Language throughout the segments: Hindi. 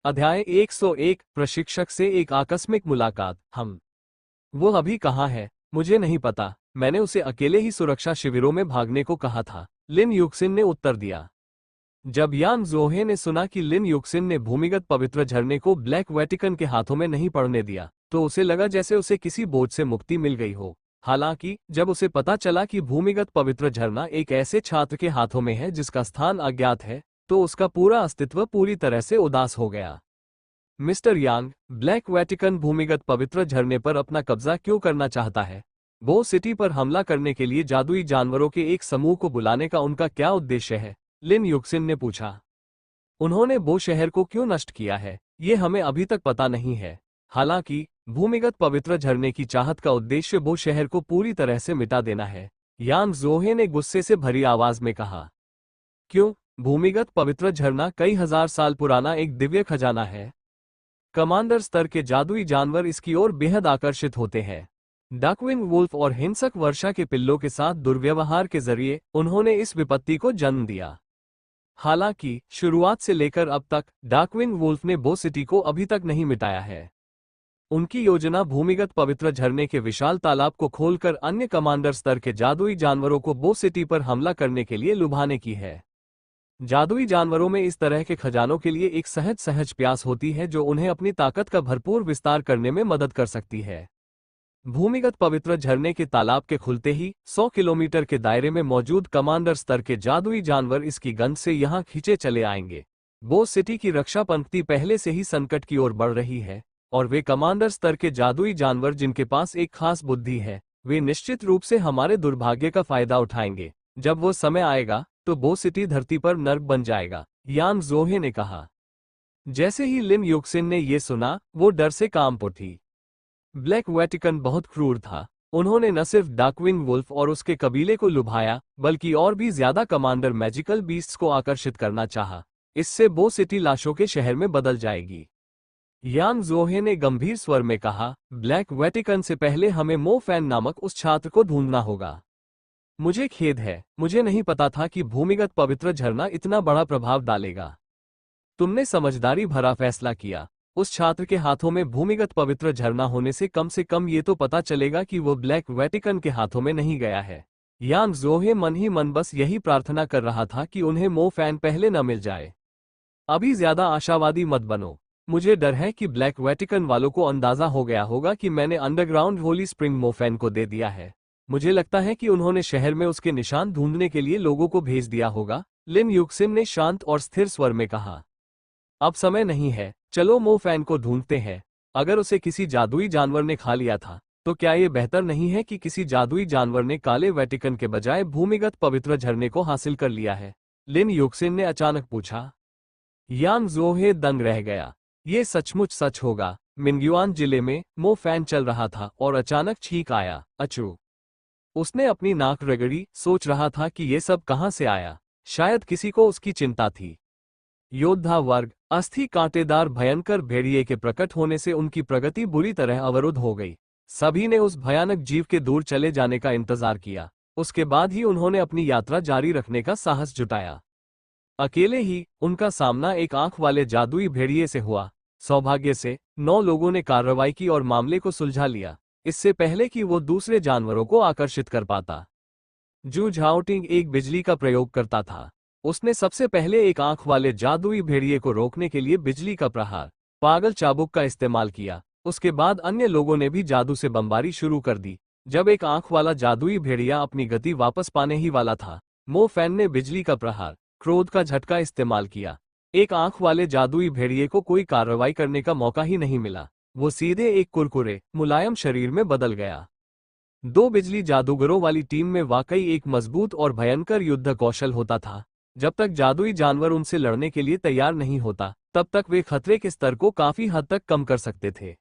अध्याय 101 प्रशिक्षक से एक आकस्मिक मुलाकात। वो अभी कहाँ है? मुझे नहीं पता। मैंने उसे अकेले ही सुरक्षा शिविरों में भागने को कहा था, लिन युक्सिन ने उत्तर दिया। जब यान ज़ोहे ने सुना कि लिन युक्सिन ने भूमिगत पवित्र झरने को ब्लैक वेटिकन के हाथों में नहीं पड़ने दिया, तो उसे लगा जैसे उसे किसी बोझ से मुक्ति मिल गई हो। हालांकि जब उसे पता चला कि भूमिगत पवित्र झरना एक ऐसे छात्र के हाथों में है जिसका स्थान अज्ञात है, तो उसका पूरा अस्तित्व पूरी तरह से उदास हो गया। मिस्टर यांग, ब्लैक वेटिकन भूमिगत पवित्र झरने पर अपना कब्जा क्यों करना चाहता है? बो सिटी पर हमला करने के लिए जादुई जानवरों के एक समूह को बुलाने का उनका क्या उद्देश्य है? लिन युक्सिन ने पूछा। उन्होंने बो शहर को क्यों नष्ट किया है, ये हमें अभी तक पता नहीं है। हालांकि भूमिगत पवित्र झरने की चाहत का उद्देश्य बो शहर को पूरी तरह से मिटा देना है, यान ज़ोहे ने गुस्से से भरी आवाज में कहा। क्यों? भूमिगत पवित्र झरना कई हजार साल पुराना एक दिव्य खजाना है। कमांडर स्तर के जादुई जानवर इसकी ओर बेहद आकर्षित होते हैं। डकविंग वुल्फ और हिंसक वर्षा के पिल्लों के साथ दुर्व्यवहार के जरिए उन्होंने इस विपत्ति को जन्म दिया। हालांकि शुरुआत से लेकर अब तक डार्कविंग वुल्फ ने बो सिटी को अभी तक नहीं मिटाया है। उनकी योजना भूमिगत पवित्र झरने के विशाल तालाब को खोलकर अन्य कमांडर स्तर के जादुई जानवरों को बो सिटी पर हमला करने के लिए लुभाने की है। जादुई जानवरों में इस तरह के खजानों के लिए एक सहज प्यास होती है जो उन्हें अपनी ताकत का भरपूर विस्तार करने में मदद कर सकती है। भूमिगत पवित्र झरने के तालाब के खुलते ही 100 किलोमीटर के दायरे में मौजूद कमांडर स्तर के जादुई जानवर इसकी गंध से यहां खींचे चले आएंगे। बो सिटी की रक्षा पंक्ति पहले से ही संकट की ओर बढ़ रही है, और वे कमांडर स्तर के जादुई जानवर जिनके पास एक खास बुद्धि है, वे निश्चित रूप से हमारे दुर्भाग्य का फायदा उठाएंगे। जब वो समय आएगा तो बो सिटी धरती पर नर्क बन जाएगा, यान ज़ोहे ने कहा। जैसे ही लिन युक्सिन ने ये सुना, वो डर से कांप उठी। ब्लैक वेटिकन बहुत क्रूर था। उन्होंने न सिर्फ डार्कविंग वुल्फ और उसके कबीले को लुभाया, बल्कि और भी ज्यादा कमांडर मैजिकल बीस्ट्स को आकर्षित करना चाहा। इससे बो सिटी लाशों के शहर में बदल जाएगी। यान ज़ोहे ने गंभीर स्वर में कहा, ब्लैक वेटिकन से पहले हमें मो फैन नामक उस छात्र को ढूंढना होगा। मुझे खेद है, मुझे नहीं पता था कि भूमिगत पवित्र झरना इतना बड़ा प्रभाव डालेगा। तुमने समझदारी भरा फैसला किया। उस छात्र के हाथों में भूमिगत पवित्र झरना होने से कम ये तो पता चलेगा कि वो ब्लैक वेटिकन के हाथों में नहीं गया है। यान ज़ोहे मन ही मन बस यही प्रार्थना कर रहा था कि उन्हें मो फैन पहले न मिल जाए। अभी ज्यादा आशावादी मत बनो। मुझे डर है कि ब्लैक वेटिकन वालों को अंदाजा हो गया होगा कि मैंने अंडरग्राउंड होली स्प्रिंग मो फैन को दे दिया है। मुझे लगता है कि उन्होंने शहर में उसके निशान ढूंढने के लिए लोगों को भेज दिया होगा, लिन युक्सिन ने शांत और स्थिर स्वर में कहा। अब समय नहीं है, चलो मो फैन को ढूंढते हैं। अगर उसे किसी जादुई जानवर ने खा लिया था, तो क्या ये बेहतर नहीं है कि किसी जादुई जानवर ने काले वेटिकन के बजाय भूमिगत पवित्र झरने को हासिल कर लिया है? लिन युक्सिन ने अचानक पूछा। यान ज़ोहे दंग रह गया। ये सचमुच सच होगा। मिंगयुआन जिले में मो फैन चल रहा था और अचानक छींक आया। अचू! उसने अपनी नाक रगड़ी, सोच रहा था कि ये सब कहां से आया। शायद किसी को उसकी चिंता थी। योद्धा वर्ग, अस्थि कांटेदार भयंकर भेड़िए के प्रकट होने से उनकी प्रगति बुरी तरह अवरुद्ध हो गई। सभी ने उस भयानक जीव के दूर चले जाने का इंतजार किया। उसके बाद ही उन्होंने अपनी यात्रा जारी रखने का साहस जुटाया। अकेले ही उनका सामना एक आंख वाले जादुई भेड़िए से हुआ। सौभाग्य से 9 लोगों ने कार्रवाई की और मामले को सुलझा लिया, इससे पहले कि वो दूसरे जानवरों को आकर्षित कर पाता। जू झाओटिंग एक बिजली का प्रयोग करता था। उसने सबसे पहले एक आंख वाले जादुई भेड़िए को रोकने के लिए बिजली का प्रहार, पागल चाबुक का इस्तेमाल किया। उसके बाद अन्य लोगों ने भी जादू से बमबारी शुरू कर दी। जब एक आंख वाला जादुई भेड़िया अपनी गति वापस पाने ही वाला था, मो फैन ने बिजली का प्रहार, क्रोध का झटका इस्तेमाल किया। एक आंख वाले जादुई भेड़िए को कोई कार्रवाई करने का मौका ही नहीं मिला। वो सीधे एक कुरकुरे, मुलायम शरीर में बदल गया। 2 बिजली जादूगरों वाली टीम में वाकई एक मजबूत और भयंकर युद्ध कौशल होता था। जब तक जादुई जानवर उनसे लड़ने के लिए तैयार नहीं होता, तब तक वे खतरे के स्तर को काफी हद तक कम कर सकते थे।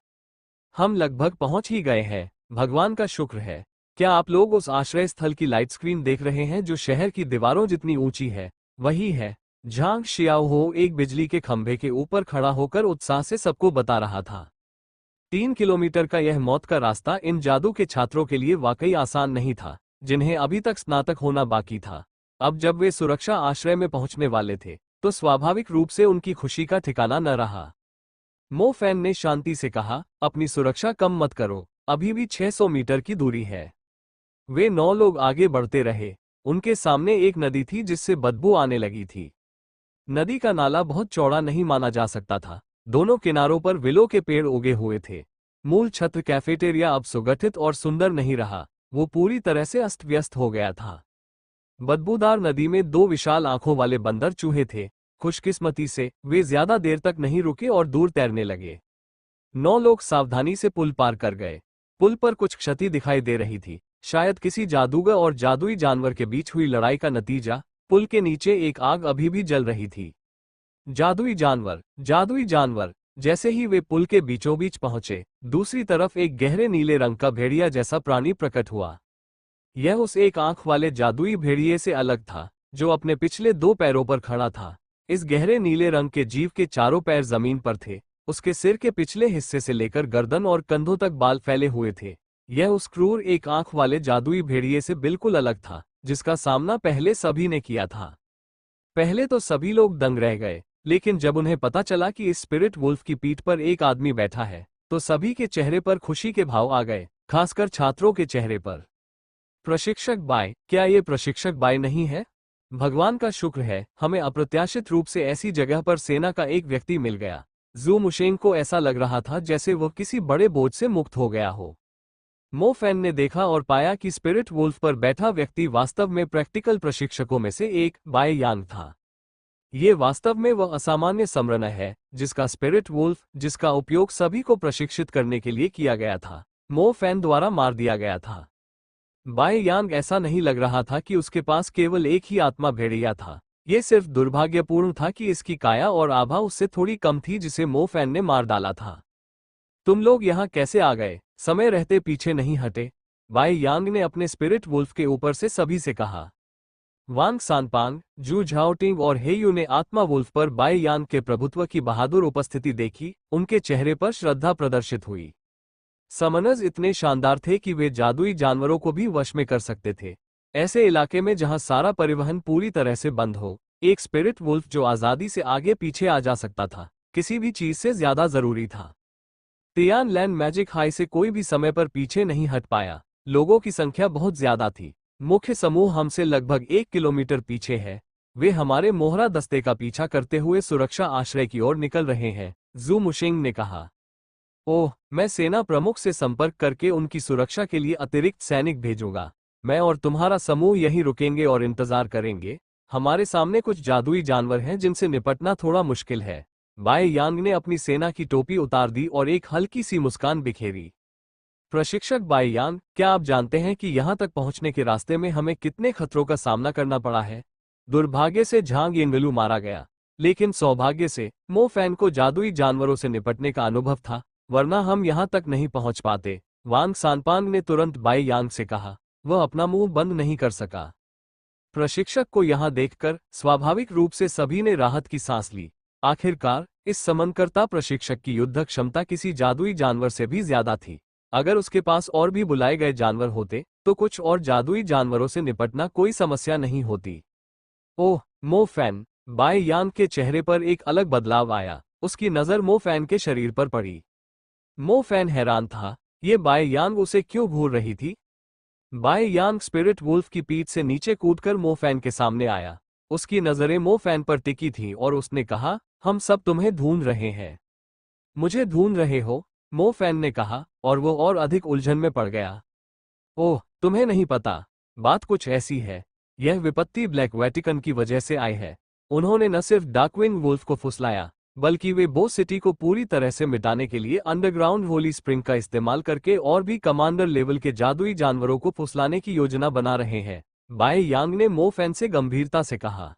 हम लगभग पहुंच ही गए हैं, भगवान का शुक्र है। क्या आप लोग उस आश्रय स्थल की लाइट स्क्रीन देख रहे हैं जो शहर की दीवारों जितनी ऊंची है? वही है। झांग शियाओहो एक बिजली के खंभे के ऊपर खड़ा होकर उत्साह से सबको बता रहा था। 3 किलोमीटर का यह मौत का रास्ता इन जादू के छात्रों के लिए वाकई आसान नहीं था, जिन्हें अभी तक स्नातक होना बाकी था। अब जब वे सुरक्षा आश्रय में पहुंचने वाले थे, तो स्वाभाविक रूप से उनकी खुशी का ठिकाना न रहा। मो फैन ने शांति से कहा, अपनी सुरक्षा कम मत करो, अभी भी 600 मीटर की दूरी है। वे 9 लोग आगे बढ़ते रहे। उनके सामने एक नदी थी जिससे बदबू आने लगी थी। नदी का नाला बहुत चौड़ा नहीं माना जा सकता था। दोनों किनारों पर विलो के पेड़ उगे हुए थे। मूल छत्र कैफेटेरिया अब सुगठित और सुंदर नहीं रहा, वो पूरी तरह से अस्त व्यस्त हो गया था। बदबूदार नदी में 2 विशाल आंखों वाले बंदर चूहे थे। खुशकिस्मती से वे ज्यादा देर तक नहीं रुके और दूर तैरने लगे। 9 लोग सावधानी से पुल पार कर गए। पुल पर कुछ क्षति दिखाई दे रही थी, शायद किसी जादूगर और जादुई जानवर के बीच हुई लड़ाई का नतीजा। पुल के नीचे एक आग अभी भी जल रही थी। जादुई जानवर, जादुई जानवर। जैसे ही वे पुल के बीचों बीच पहुंचे, दूसरी तरफ एक गहरे नीले रंग का भेड़िया जैसा प्राणी प्रकट हुआ। यह उस एक आंख वाले जादुई भेड़िए से अलग था, जो अपने पिछले 2 पैरों पर खड़ा था। इस गहरे नीले रंग के जीव के चारों पैर जमीन पर थे। उसके सिर के पिछले हिस्से से लेकर गर्दन और कंधों तक बाल फैले हुए थे। यह उस क्रूर एक आंख वाले जादुई भेड़िए से बिल्कुल अलग था, जिसका सामना पहले सभी ने किया था। पहले तो सभी लोग दंग रह गए, लेकिन जब उन्हें पता चला कि इस स्पिरिट वुल्फ की पीठ पर एक आदमी बैठा है, तो सभी के चेहरे पर खुशी के भाव आ गए, खासकर छात्रों के चेहरे पर। प्रशिक्षक बाय, क्या ये प्रशिक्षक बाय नहीं है? भगवान का शुक्र है, हमें अप्रत्याशित रूप से ऐसी जगह पर सेना का एक व्यक्ति मिल गया। जू मुशेंग को ऐसा लग रहा था जैसे वह किसी बड़े बोझ से मुक्त हो गया हो। मो फैन ने देखा और पाया कि स्पिरिट वुल्फ पर बैठा व्यक्ति वास्तव में प्रैक्टिकल प्रशिक्षकों में से एक बाय यांग था। ये वास्तव में वह असामान्य समरन है जिसका स्पिरिट वुल्फ, जिसका उपयोग सभी को प्रशिक्षित करने के लिए किया गया था, मो फैन द्वारा मार दिया गया था। बाय यांग ऐसा नहीं लग रहा था कि उसके पास केवल एक ही आत्मा भेड़िया था। यह सिर्फ दुर्भाग्यपूर्ण था कि इसकी काया और आभा उससे थोड़ी कम थी जिसे मो फैन ने मार डाला था। तुम लोग यहाँ कैसे आ गए? समय रहते पीछे नहीं हटे, बाय यांग ने अपने स्पिरिट वुल्फ के ऊपर से सभी से कहा। वांग सानपांग, जू झाओटिंग और हेयू ने आत्मा वुल्फ पर बाय यांग के प्रभुत्व की बहादुर उपस्थिति देखी। उनके चेहरे पर श्रद्धा प्रदर्शित हुई। समनज इतने शानदार थे कि वे जादुई जानवरों को भी वश में कर सकते थे। ऐसे इलाके में जहां सारा परिवहन पूरी तरह से बंद हो, एक स्पिरिट वुल्फ जो आजादी से आगे पीछे आ जा सकता था, किसी भी चीज से ज्यादा जरूरी था। तियान लैंड मैजिक हाई से कोई भी समय पर पीछे नहीं हट पाया। लोगों की संख्या बहुत ज्यादा थी। मुख्य समूह हमसे लगभग 1 किलोमीटर पीछे है। वे हमारे मोहरा दस्ते का पीछा करते हुए सुरक्षा आश्रय की ओर निकल रहे हैं, जू मुशिंग ने कहा। ओह, मैं सेना प्रमुख से संपर्क करके उनकी सुरक्षा के लिए अतिरिक्त सैनिक भेजूंगा। मैं और तुम्हारा समूह यहीं रुकेंगे और इंतजार करेंगे। हमारे सामने कुछ जादुई जानवर हैं जिनसे निपटना थोड़ा मुश्किल है। बाय यांग ने अपनी सेना की टोपी उतार दी और एक हल्की सी मुस्कान बिखेरी। प्रशिक्षक बाय यांग, क्या आप जानते हैं कि यहां तक पहुंचने के रास्ते में हमें कितने खतरों का सामना करना पड़ा है? दुर्भाग्य से झांग येंगलू मारा गया, लेकिन सौभाग्य से मो फैन को जादुई जानवरों से निपटने का अनुभव था, वरना हम यहां तक नहीं पहुंच पाते। वांग सानपांग ने तुरंत बाय यांग से कहा। वह अपना मुंह बंद नहीं कर सका। प्रशिक्षक को यहां देखकर स्वाभाविक रूप से सभी ने राहत की सांस ली। आखिरकार इस समनकर्ता प्रशिक्षक की युद्ध क्षमता किसी जादुई जानवर से भी ज्यादा थी। अगर उसके पास और भी बुलाए गए जानवर होते तो कुछ और जादुई जानवरों से निपटना कोई समस्या नहीं होती। ओह, मो फैन, बाय यांग के चेहरे पर एक अलग बदलाव आया। उसकी नजर मो फैन के शरीर पर पड़ी। मो फैन हैरान था, ये बाय यांग उसे क्यों घूर रही थी? बाय यांग स्पिरिट वुल्फ की पीठ से नीचे कूदकर मो फैन के सामने आया। उसकी नजरें मो फैन पर टिकी थीं और उसने कहा, हम सब तुम्हें ढूंढ रहे हैं। मुझे ढूंढ रहे हो? मो फैन ने कहा, और वो और अधिक उलझन में पड़ गया। ओह, तुम्हें नहीं पता, बात कुछ ऐसी है। यह विपत्ति ब्लैक वेटिकन की वजह से आई है। उन्होंने न सिर्फ डार्कविंग वुल्फ को फुसलाया, बल्कि वे बो सिटी को पूरी तरह से मिटाने के लिए अंडरग्राउंड होली स्प्रिंग का इस्तेमाल करके और भी कमांडर लेवल के जादुई जानवरों को फुसलाने की योजना बना रहे हैं। बाय यांग ने मो फैन से गंभीरता से कहा।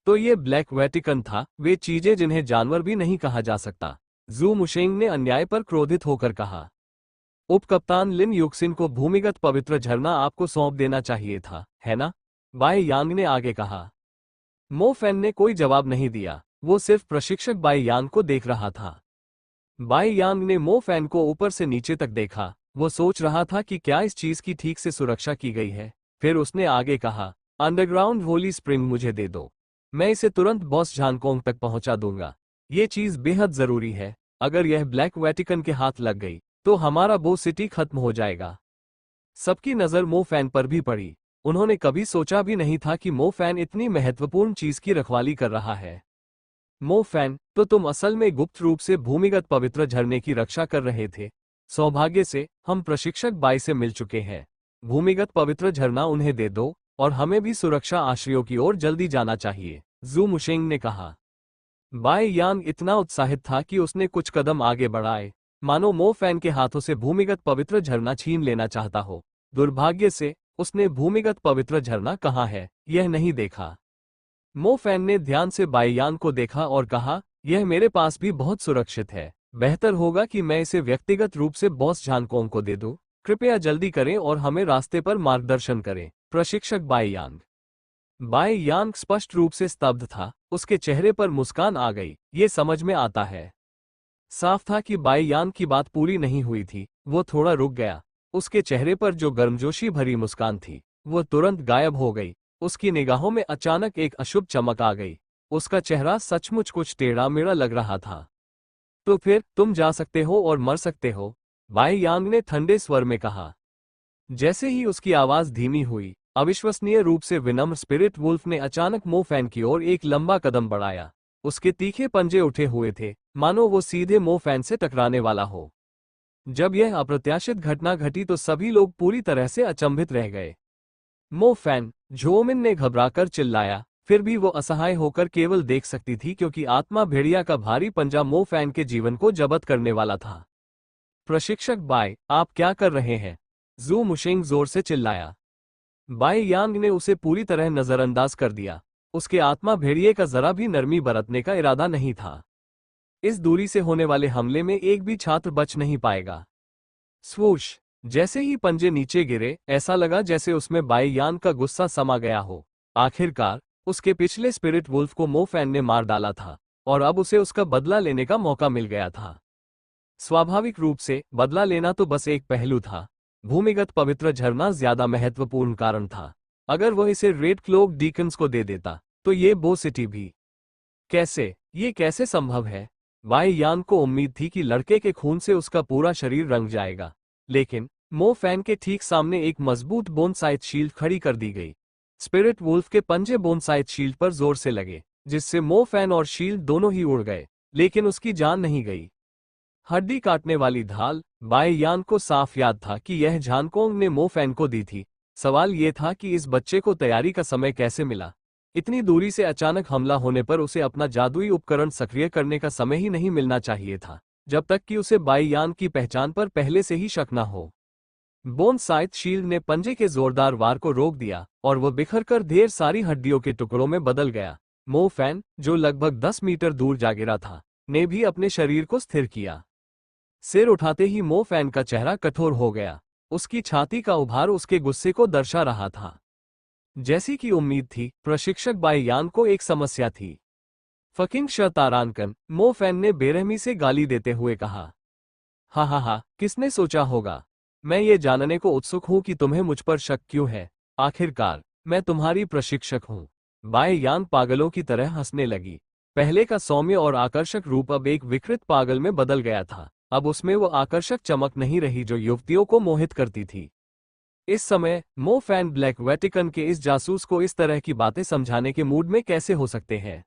तो ये ब्लैक वेटिकन था, वे चीजें जिन्हें जानवर भी नहीं कहा जा सकता, जू मुशेंग ने अन्याय पर क्रोधित होकर कहा। उपकप्तान लिन युक्सिन को भूमिगत पवित्र झरना आपको सौंप देना चाहिए था, है ना? बाय यांग ने आगे कहा। मो फैन ने कोई जवाब नहीं दिया, वो सिर्फ प्रशिक्षक बाय यांग को देख रहा था। बाय यांग ने मो फैन को ऊपर से नीचे तक देखा। वो सोच रहा था कि क्या इस चीज की ठीक से सुरक्षा की गई है। फिर उसने आगे कहा, अंडरग्राउंड होली स्प्रिंग मुझे दे दो। मैं इसे तुरंत बॉस झानकोंग तक पहुंचा दूंगा। ये चीज बेहद जरूरी है। अगर यह ब्लैक वेटिकन के हाथ लग गई तो हमारा बो सिटी खत्म हो जाएगा। सबकी नजर मो फैन पर भी पड़ी। उन्होंने कभी सोचा भी नहीं था कि मो फैन इतनी महत्वपूर्ण चीज की रखवाली कर रहा है। मो फैन, तो तुम असल में गुप्त रूप से भूमिगत पवित्र झरने की रक्षा कर रहे थे। सौभाग्य से हम प्रशिक्षक बाई से मिल चुके हैं। भूमिगत पवित्र झरना उन्हें दे दो और हमें भी सुरक्षा आश्रयों की ओर जल्दी जाना चाहिए, जू मुशेंग ने कहा। बाई यांग इतना उत्साहित था कि उसने कुछ कदम आगे बढ़ाए, मानो मो फैन के हाथों से भूमिगत पवित्र झरना छीन लेना चाहता हो। दुर्भाग्य से उसने भूमिगत पवित्र झरना कहाँ है यह नहीं देखा। मो फैन ने ध्यान से बाई यांग को देखा और कहा, यह मेरे पास भी बहुत सुरक्षित है। बेहतर होगा कि मैं इसे व्यक्तिगत रूप से बॉस झानकोंग को दे दूं। कृपया जल्दी करें और हमें रास्ते पर मार्गदर्शन करें। प्रशिक्षक बाई यांग। बाई यांग स्पष्ट रूप से स्तब्ध था। उसके चेहरे पर मुस्कान आ गई। ये समझ में आता है। साफ था कि बाई यांग की बात पूरी नहीं हुई थी। वो थोड़ा रुक गया। उसके चेहरे पर जो गर्मजोशी भरी मुस्कान थी वो तुरंत गायब हो गई। उसकी निगाहों में अचानक एक अशुभ चमक आ गई। उसका चेहरा सचमुच कुछ टेढ़ा मेढ़ा लग रहा था। तो फिर तुम जा सकते हो और मर सकते हो, बाई यांग ने ठंडे स्वर में कहा। जैसे ही उसकी आवाज धीमी हुई, अविश्वसनीय रूप से विनम्र स्पिरिट वुल्फ ने अचानक मो फैन की ओर एक लंबा कदम बढ़ाया। उसके तीखे पंजे उठे हुए थे, मानो वो सीधे मो फैन से टकराने वाला हो। जब यह अप्रत्याशित घटना घटी तो सभी लोग पूरी तरह से अचंभित रह गए। मो फैन, झोमिन ने घबराकर चिल्लाया, फिर भी वो असहाय होकर केवल देख सकती थी क्योंकि आत्मा भेड़िया का भारी पंजा मो फैन के जीवन को जब्त करने वाला था। प्रशिक्षक बाय, आप क्या कर रहे हैं? जू मुशेंग जोर से चिल्लाया। बाय यांग ने उसे पूरी तरह नजरअंदाज कर दिया। उसके आत्मा भेड़िए का जरा भी नरमी बरतने का इरादा नहीं था। इस दूरी से होने वाले हमले में एक भी छात्र बच नहीं पाएगा। स्वूश! जैसे ही पंजे नीचे गिरे, ऐसा लगा जैसे उसमें बाई यान का गुस्सा समा गया हो। आखिरकार उसके पिछले स्पिरिट वुल्फ को मो फैन ने मार डाला था और अब उसे उसका बदला लेने का मौका मिल गया था। स्वाभाविक रूप से बदला लेना तो बस एक पहलू था। भूमिगत पवित्र झरना ज्यादा महत्वपूर्ण कारण था। अगर वह इसे रेड क्लोक डीकन्स को दे देता तो ये बो सिटी भी। कैसे? ये कैसे संभव है? बाई यान को उम्मीद थी कि लड़के के खून से उसका पूरा शरीर रंग जाएगा, लेकिन मो फैन के ठीक सामने एक मजबूत बोनसाइट शील्ड खड़ी कर दी गई। स्पिरिट वुल्फ के पंजे बोनसाइट शील्ड पर जोर से लगे, जिससे मो फैन और शील्ड दोनों ही उड़ गए, लेकिन उसकी जान नहीं गई। हड्डी काटने वाली ढाल, बाई यान को साफ याद था कि यह झानकोंग ने मो फैन को दी थी। सवाल यह था कि इस बच्चे को तैयारी का समय कैसे मिला। इतनी दूरी से अचानक हमला होने पर उसे अपना जादुई उपकरण सक्रिय करने का समय ही नहीं मिलना चाहिए था, जब तक कि उसे बाई यान की पहचान पर पहले से ही शक न हो। बोनसाइट शील्ड ने पंजे के जोरदार वार को रोक दिया और वह बिखरकर ढेर सारी हड्डियों के टुकड़ों में बदल गया। मो फैन, जो लगभग 10 मीटर दूर जा गिरा था, ने भी अपने शरीर को स्थिर किया। सिर उठाते ही मो फैन का चेहरा कठोर हो गया। उसकी छाती का उभार उसके गुस्से को दर्शा रहा था। जैसी कि उम्मीद थी, प्रशिक्षक बाई यान को एक समस्या थी। फकिंग शतारानकन, मो फैन ने बेरहमी से गाली देते हुए कहा। हा, किसने सोचा होगा? मैं ये जानने को उत्सुक हूं कि तुम्हें मुझ पर शक क्यों है। आखिरकार मैं तुम्हारी प्रशिक्षक हूं। बाई यान पागलों की तरह हंसने लगी। पहले का सौम्य और आकर्षक रूप अब एक विकृत पागल में बदल गया था। अब उसमें वो आकर्षक चमक नहीं रही जो युवतियों को मोहित करती थी। इस समय मो फैन ब्लैक वेटिकन के इस जासूस को इस तरह की बातें समझाने के मूड में कैसे हो सकते हैं?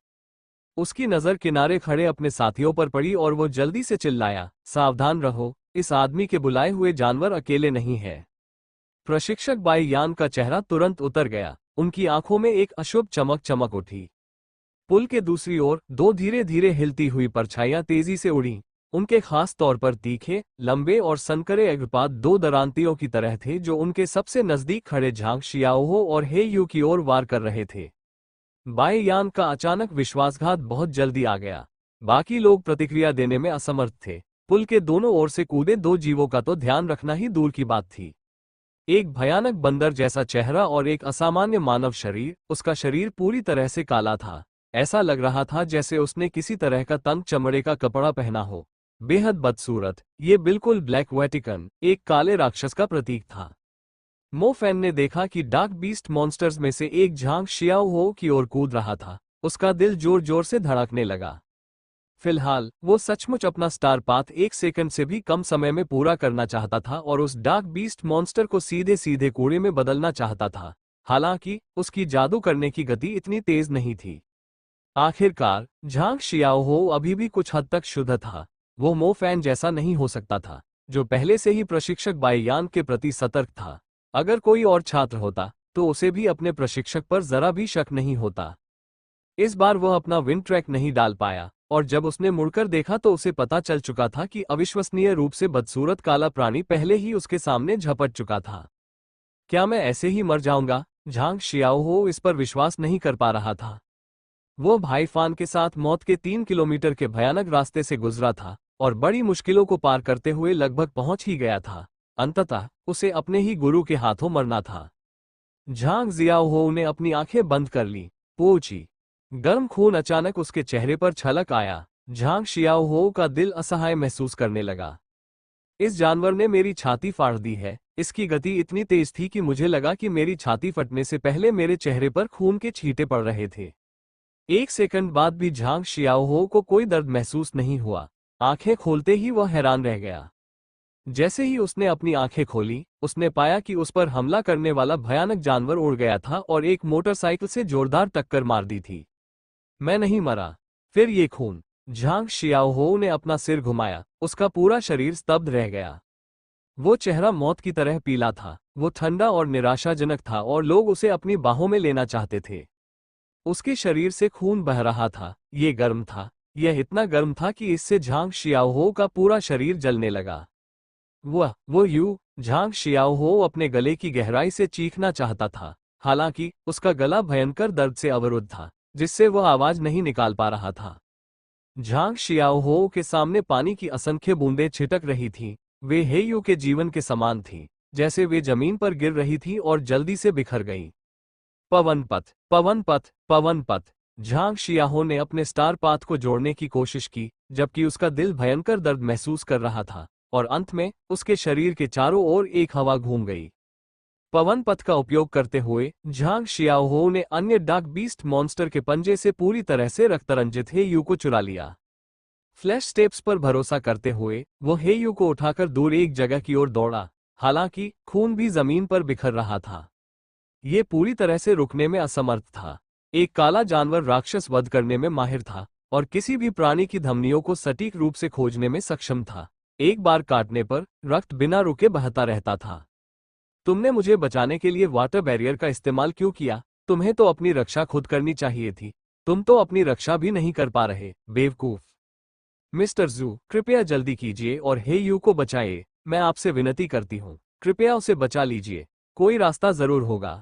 उसकी नजर किनारे खड़े अपने साथियों पर पड़ी और वो जल्दी से चिल्लाया, सावधान रहो, इस आदमी के बुलाए हुए जानवर अकेले नहीं है। प्रशिक्षक बाई यान का चेहरा तुरंत उतर गया। उनकी आंखों में एक अशुभ चमक उठी। पुल के दूसरी ओर दो धीरे धीरे हिलती हुई परछाइयां तेजी से उड़ी। उनके खास तौर पर तीखे, लंबे और सनकरे अग्रपात दो दरांतियों की तरह थे जो उनके सबसे नजदीक खड़े झांग शियाओहो और हे यू की ओर वार कर रहे थे। बाई यान का अचानक विश्वासघात बहुत जल्दी आ गया। बाकी लोग प्रतिक्रिया देने में असमर्थ थे। पुल के दोनों ओर से कूदे दो जीवों का तो ध्यान रखना ही दूर की बात थी। एक भयानक बंदर जैसा चेहरा और एक असामान्य मानव शरीर। उसका शरीर पूरी तरह से काला था। ऐसा लग रहा था जैसे उसने किसी तरह का तंग चमड़े का कपड़ा पहना हो। बेहद बदसूरत, ये बिल्कुल ब्लैक वेटिकन, एक काले राक्षस का प्रतीक था। मो फैन ने देखा कि डार्क बीस्ट मॉन्स्टर्स में से एक झांग शियाओहो की ओर कूद रहा था। उसका दिल जोर जोर से धड़कने लगा। फिलहाल वो सचमुच अपना स्टार पाथ 1 सेकंड से भी कम समय में पूरा करना चाहता था और उस डार्क बीस्ट मॉन्स्टर को सीधे सीधे कूड़े में बदलना चाहता था। हालांकि उसकी जादू करने की गति इतनी तेज नहीं थी। आखिरकार झांग शियाओहो अभी भी कुछ हद तक शुद्ध था। वो मो फैन जैसा नहीं हो सकता था, जो पहले से ही प्रशिक्षक बाईयान के प्रति सतर्क था। अगर कोई और छात्र होता तो उसे भी अपने प्रशिक्षक पर जरा भी शक नहीं होता। इस बार वह अपना विंड ट्रैक नहीं डाल पाया और जब उसने मुड़कर देखा तो उसे पता चल चुका था कि अविश्वसनीय रूप से बदसूरत काला प्राणी पहले ही उसके सामने झपट चुका था। क्या मैं ऐसे ही मर जाऊंगा? झांग शियाओहो इस पर विश्वास नहीं कर पा रहा था। वो भाई फान के साथ मौत के 3 किलोमीटर के भयानक रास्ते से गुजरा था और बड़ी मुश्किलों को पार करते हुए लगभग पहुंच ही गया था। अंततः उसे अपने ही गुरु के हाथों मरना था। झांग जियाओहो ने अपनी आंखें बंद कर ली। पोची गर्म खून अचानक उसके चेहरे पर छलक आया। झांग शियाओहो का दिल असहाय महसूस करने लगा। इस जानवर ने मेरी छाती फाड़ दी है। इसकी गति इतनी तेज थी कि मुझे लगा कि मेरी छाती फटने से पहले मेरे चेहरे पर खून के छींटे पड़ रहे थे। 1 सेकंड बाद भी झांग शियाओहो को कोई दर्द महसूस नहीं हुआ। आंखें खोलते ही वह हैरान रह गया। जैसे ही उसने अपनी आंखें खोली, उसने पाया कि उस पर हमला करने वाला भयानक जानवर उड़ गया था और एक मोटरसाइकिल से जोरदार टक्कर मार दी थी। मैं नहीं मरा। फिर ये खून। झांग शियाओहो ने अपना सिर घुमाया। उसका पूरा शरीर स्तब्ध रह गया। वो चेहरा मौत की तरह पीला था। वो ठंडा और निराशाजनक था और लोग उसे अपनी बाहों में लेना चाहते थे। उसके शरीर से खून बह रहा था। ये गर्म था। यह इतना गर्म था कि इससे झांग शियाओहो का पूरा शरीर जलने लगा। झांग शियाओहो अपने गले की गहराई से चीखना चाहता था। हालांकि उसका गला भयंकर दर्द से अवरुद्ध था, जिससे वह आवाज नहीं निकाल पा रहा था। झांग शियाओहो के सामने पानी की असंख्य बूंदें छिटक रही थीं। वे हेयू के जीवन के समान थीं, जैसे वे जमीन पर गिर रही थीं और जल्दी से बिखर गईं। पवन पथ, पवन पथ, पवन पथ। झांग शियाओहो ने अपने स्टार पाथ को जोड़ने की कोशिश की, जबकि उसका दिल भयंकर दर्द महसूस कर रहा था और अंत में उसके शरीर के चारों ओर एक हवा घूम गई। पवन पथ का उपयोग करते हुए झांग शियाओहो ने अन्य डार्क बीस्ट मॉन्स्टर के पंजे से पूरी तरह से रक्तरंजित हेयू को चुरा लिया। फ्लैश स्टेप्स पर भरोसा करते हुए वो हेयू को उठाकर दूर एक जगह की ओर दौड़ा। हालांकि खून भी जमीन पर बिखर रहा था। ये पूरी तरह से रुकने में असमर्थ था। एक काला जानवर राक्षस वध करने में माहिर था और किसी भी प्राणी की धमनियों को सटीक रूप से खोजने में सक्षम था। एक बार काटने पर रक्त बिना रुके बहता रहता था। तुमने मुझे बचाने के लिए वाटर बैरियर का इस्तेमाल क्यों किया? तुम्हें तो अपनी रक्षा खुद करनी चाहिए थी। तुम तो अपनी रक्षा भी नहीं कर पा रहे, बेवकूफ। मिस्टर जू, कृपया जल्दी कीजिए और हेयू को बचाइए। मैं आपसे विनती करती हूँ, कृपया उसे बचा लीजिए। कोई रास्ता जरूर होगा।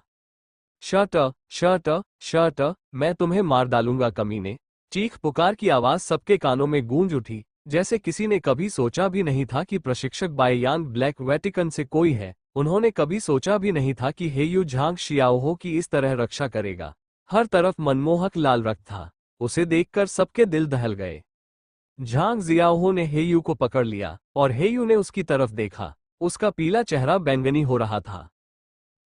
शट शट शट, मैं तुम्हें मार डालूंगा कमीने। चीख पुकार की आवाज सबके कानों में गूंज उठी, जैसे किसी ने कभी सोचा भी नहीं था कि प्रशिक्षक बाईयान ब्लैक वेटिकन से कोई है। उन्होंने कभी सोचा भी नहीं था कि हेयू झांग शियाओहो की इस तरह रक्षा करेगा। हर तरफ मनमोहक लाल रक्त था। उसे देखकर सबके दिल दहल गए। झांग जियाओहो ने हेयू को पकड़ लिया और हेयू ने उसकी तरफ देखा। उसका पीला चेहरा बैंगनी हो रहा था।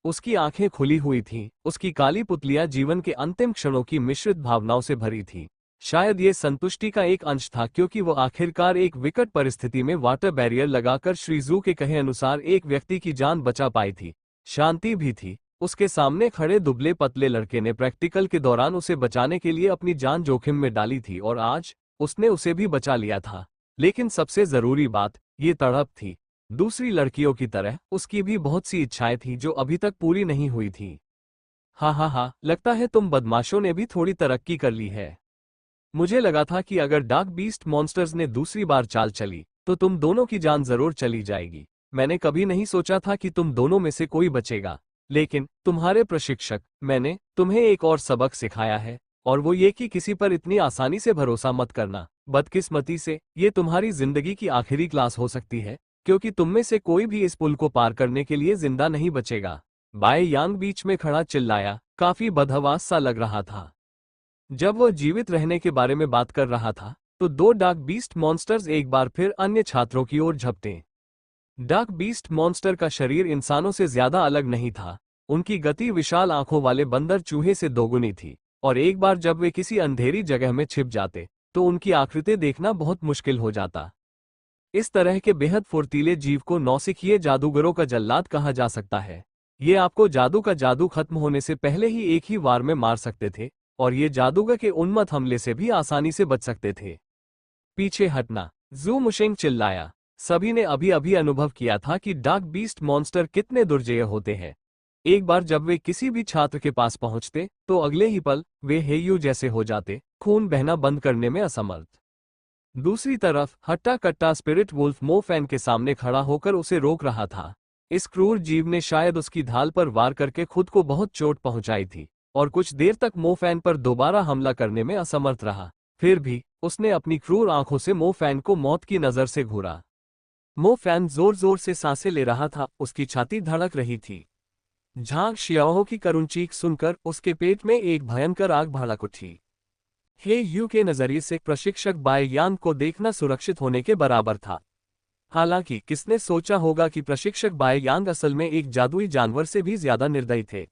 उसकी आंखें खुली हुई थीं। उसकी काली पुतलियां जीवन के अंतिम क्षणों की मिश्रित भावनाओं से भरी थी। शायद ये संतुष्टि का एक अंश था, क्योंकि वो आखिरकार एक विकट परिस्थिति में वाटर बैरियर लगाकर श्री जू के कहे अनुसार एक व्यक्ति की जान बचा पाई थी। शांति भी थी। उसके सामने खड़े दुबले पतले लड़के ने प्रैक्टिकल के दौरान उसे बचाने के लिए अपनी जान जोखिम में डाली थी और आज उसने उसे भी बचा लिया था। लेकिन सबसे जरूरी बात ये तड़प थी। दूसरी लड़कियों की तरह उसकी भी बहुत सी इच्छाएं थी जो अभी तक पूरी नहीं हुई थी। हाँ, लगता है तुम बदमाशों ने भी थोड़ी तरक्की कर ली है। मुझे लगा था कि अगर डार्क बीस्ट मॉन्स्टर्स ने दूसरी बार चाल चली तो तुम दोनों की जान जरूर चली जाएगी। मैंने कभी नहीं सोचा था कि तुम दोनों में से कोई बचेगा। लेकिन तुम्हारे प्रशिक्षक, मैंने तुम्हें एक और सबक सिखाया है, और वो ये कि किसी पर इतनी आसानी से भरोसा मत करना। बदकिस्मती से ये तुम्हारी जिंदगी की आखिरी क्लास हो सकती है, क्योंकि तुम में से कोई भी इस पुल को पार करने के लिए जिंदा नहीं बचेगा। बाय यांग बीच में खड़ा चिल्लाया, काफी बदहवास सा लग रहा था। जब वह जीवित रहने के बारे में बात कर रहा था तो दो डार्क बीस्ट मॉन्स्टर्स एक बार फिर अन्य छात्रों की ओर झपटे। डार्क बीस्ट मॉन्स्टर का शरीर इंसानों से ज्यादा अलग नहीं था। उनकी गति विशाल आंखों वाले बंदर चूहे से दोगुनी थी, और एक बार जब वे किसी अंधेरी जगह में छिप जाते तो उनकी आकृति देखना बहुत मुश्किल हो जाता। इस तरह के बेहद फुर्तीले जीव को नौसिखिए जादूगरों का जल्लाद कहा जा सकता है। ये आपको जादू का जादू खत्म होने से पहले ही एक ही वार में मार सकते थे, और ये जादूगर के उन्मत्त हमले से भी आसानी से बच सकते थे। पीछे हटना, जू मुशेंग चिल्लाया। सभी ने अभी अभी अनुभव किया था कि डार्क बीस्ट मॉन्स्टर कितने दुर्जेय होते हैं। एक बार जब वे किसी भी छात्र के पास पहुंचते तो अगले ही पल वे हेयू जैसे हो जाते, खून बहना बंद करने में असमर्थ। दूसरी तरफ हट्टा कट्टा स्पिरिट वुल्फ मोफैन के सामने खड़ा होकर उसे रोक रहा था। इस क्रूर जीव ने शायद उसकी ढाल पर वार करके खुद को बहुत चोट पहुंचाई थी, और कुछ देर तक मोफैन पर दोबारा हमला करने में असमर्थ रहा। फिर भी उसने अपनी क्रूर आंखों से मोफैन को मौत की नजर से घूरा। मोफैन जोर जोर से सांसें ले रहा था, उसकी छाती धड़क रही थी। झांग शियाओ की करुण चीख सुनकर उसके पेट में एक भयंकर आग भड़क उठी। हे यू के नजरिए से प्रशिक्षक बाय यान को देखना सुरक्षित होने के बराबर था। हालांकि किसने सोचा होगा कि प्रशिक्षक बाय यांग असल में एक जादुई जानवर से भी ज्यादा निर्दयी थे।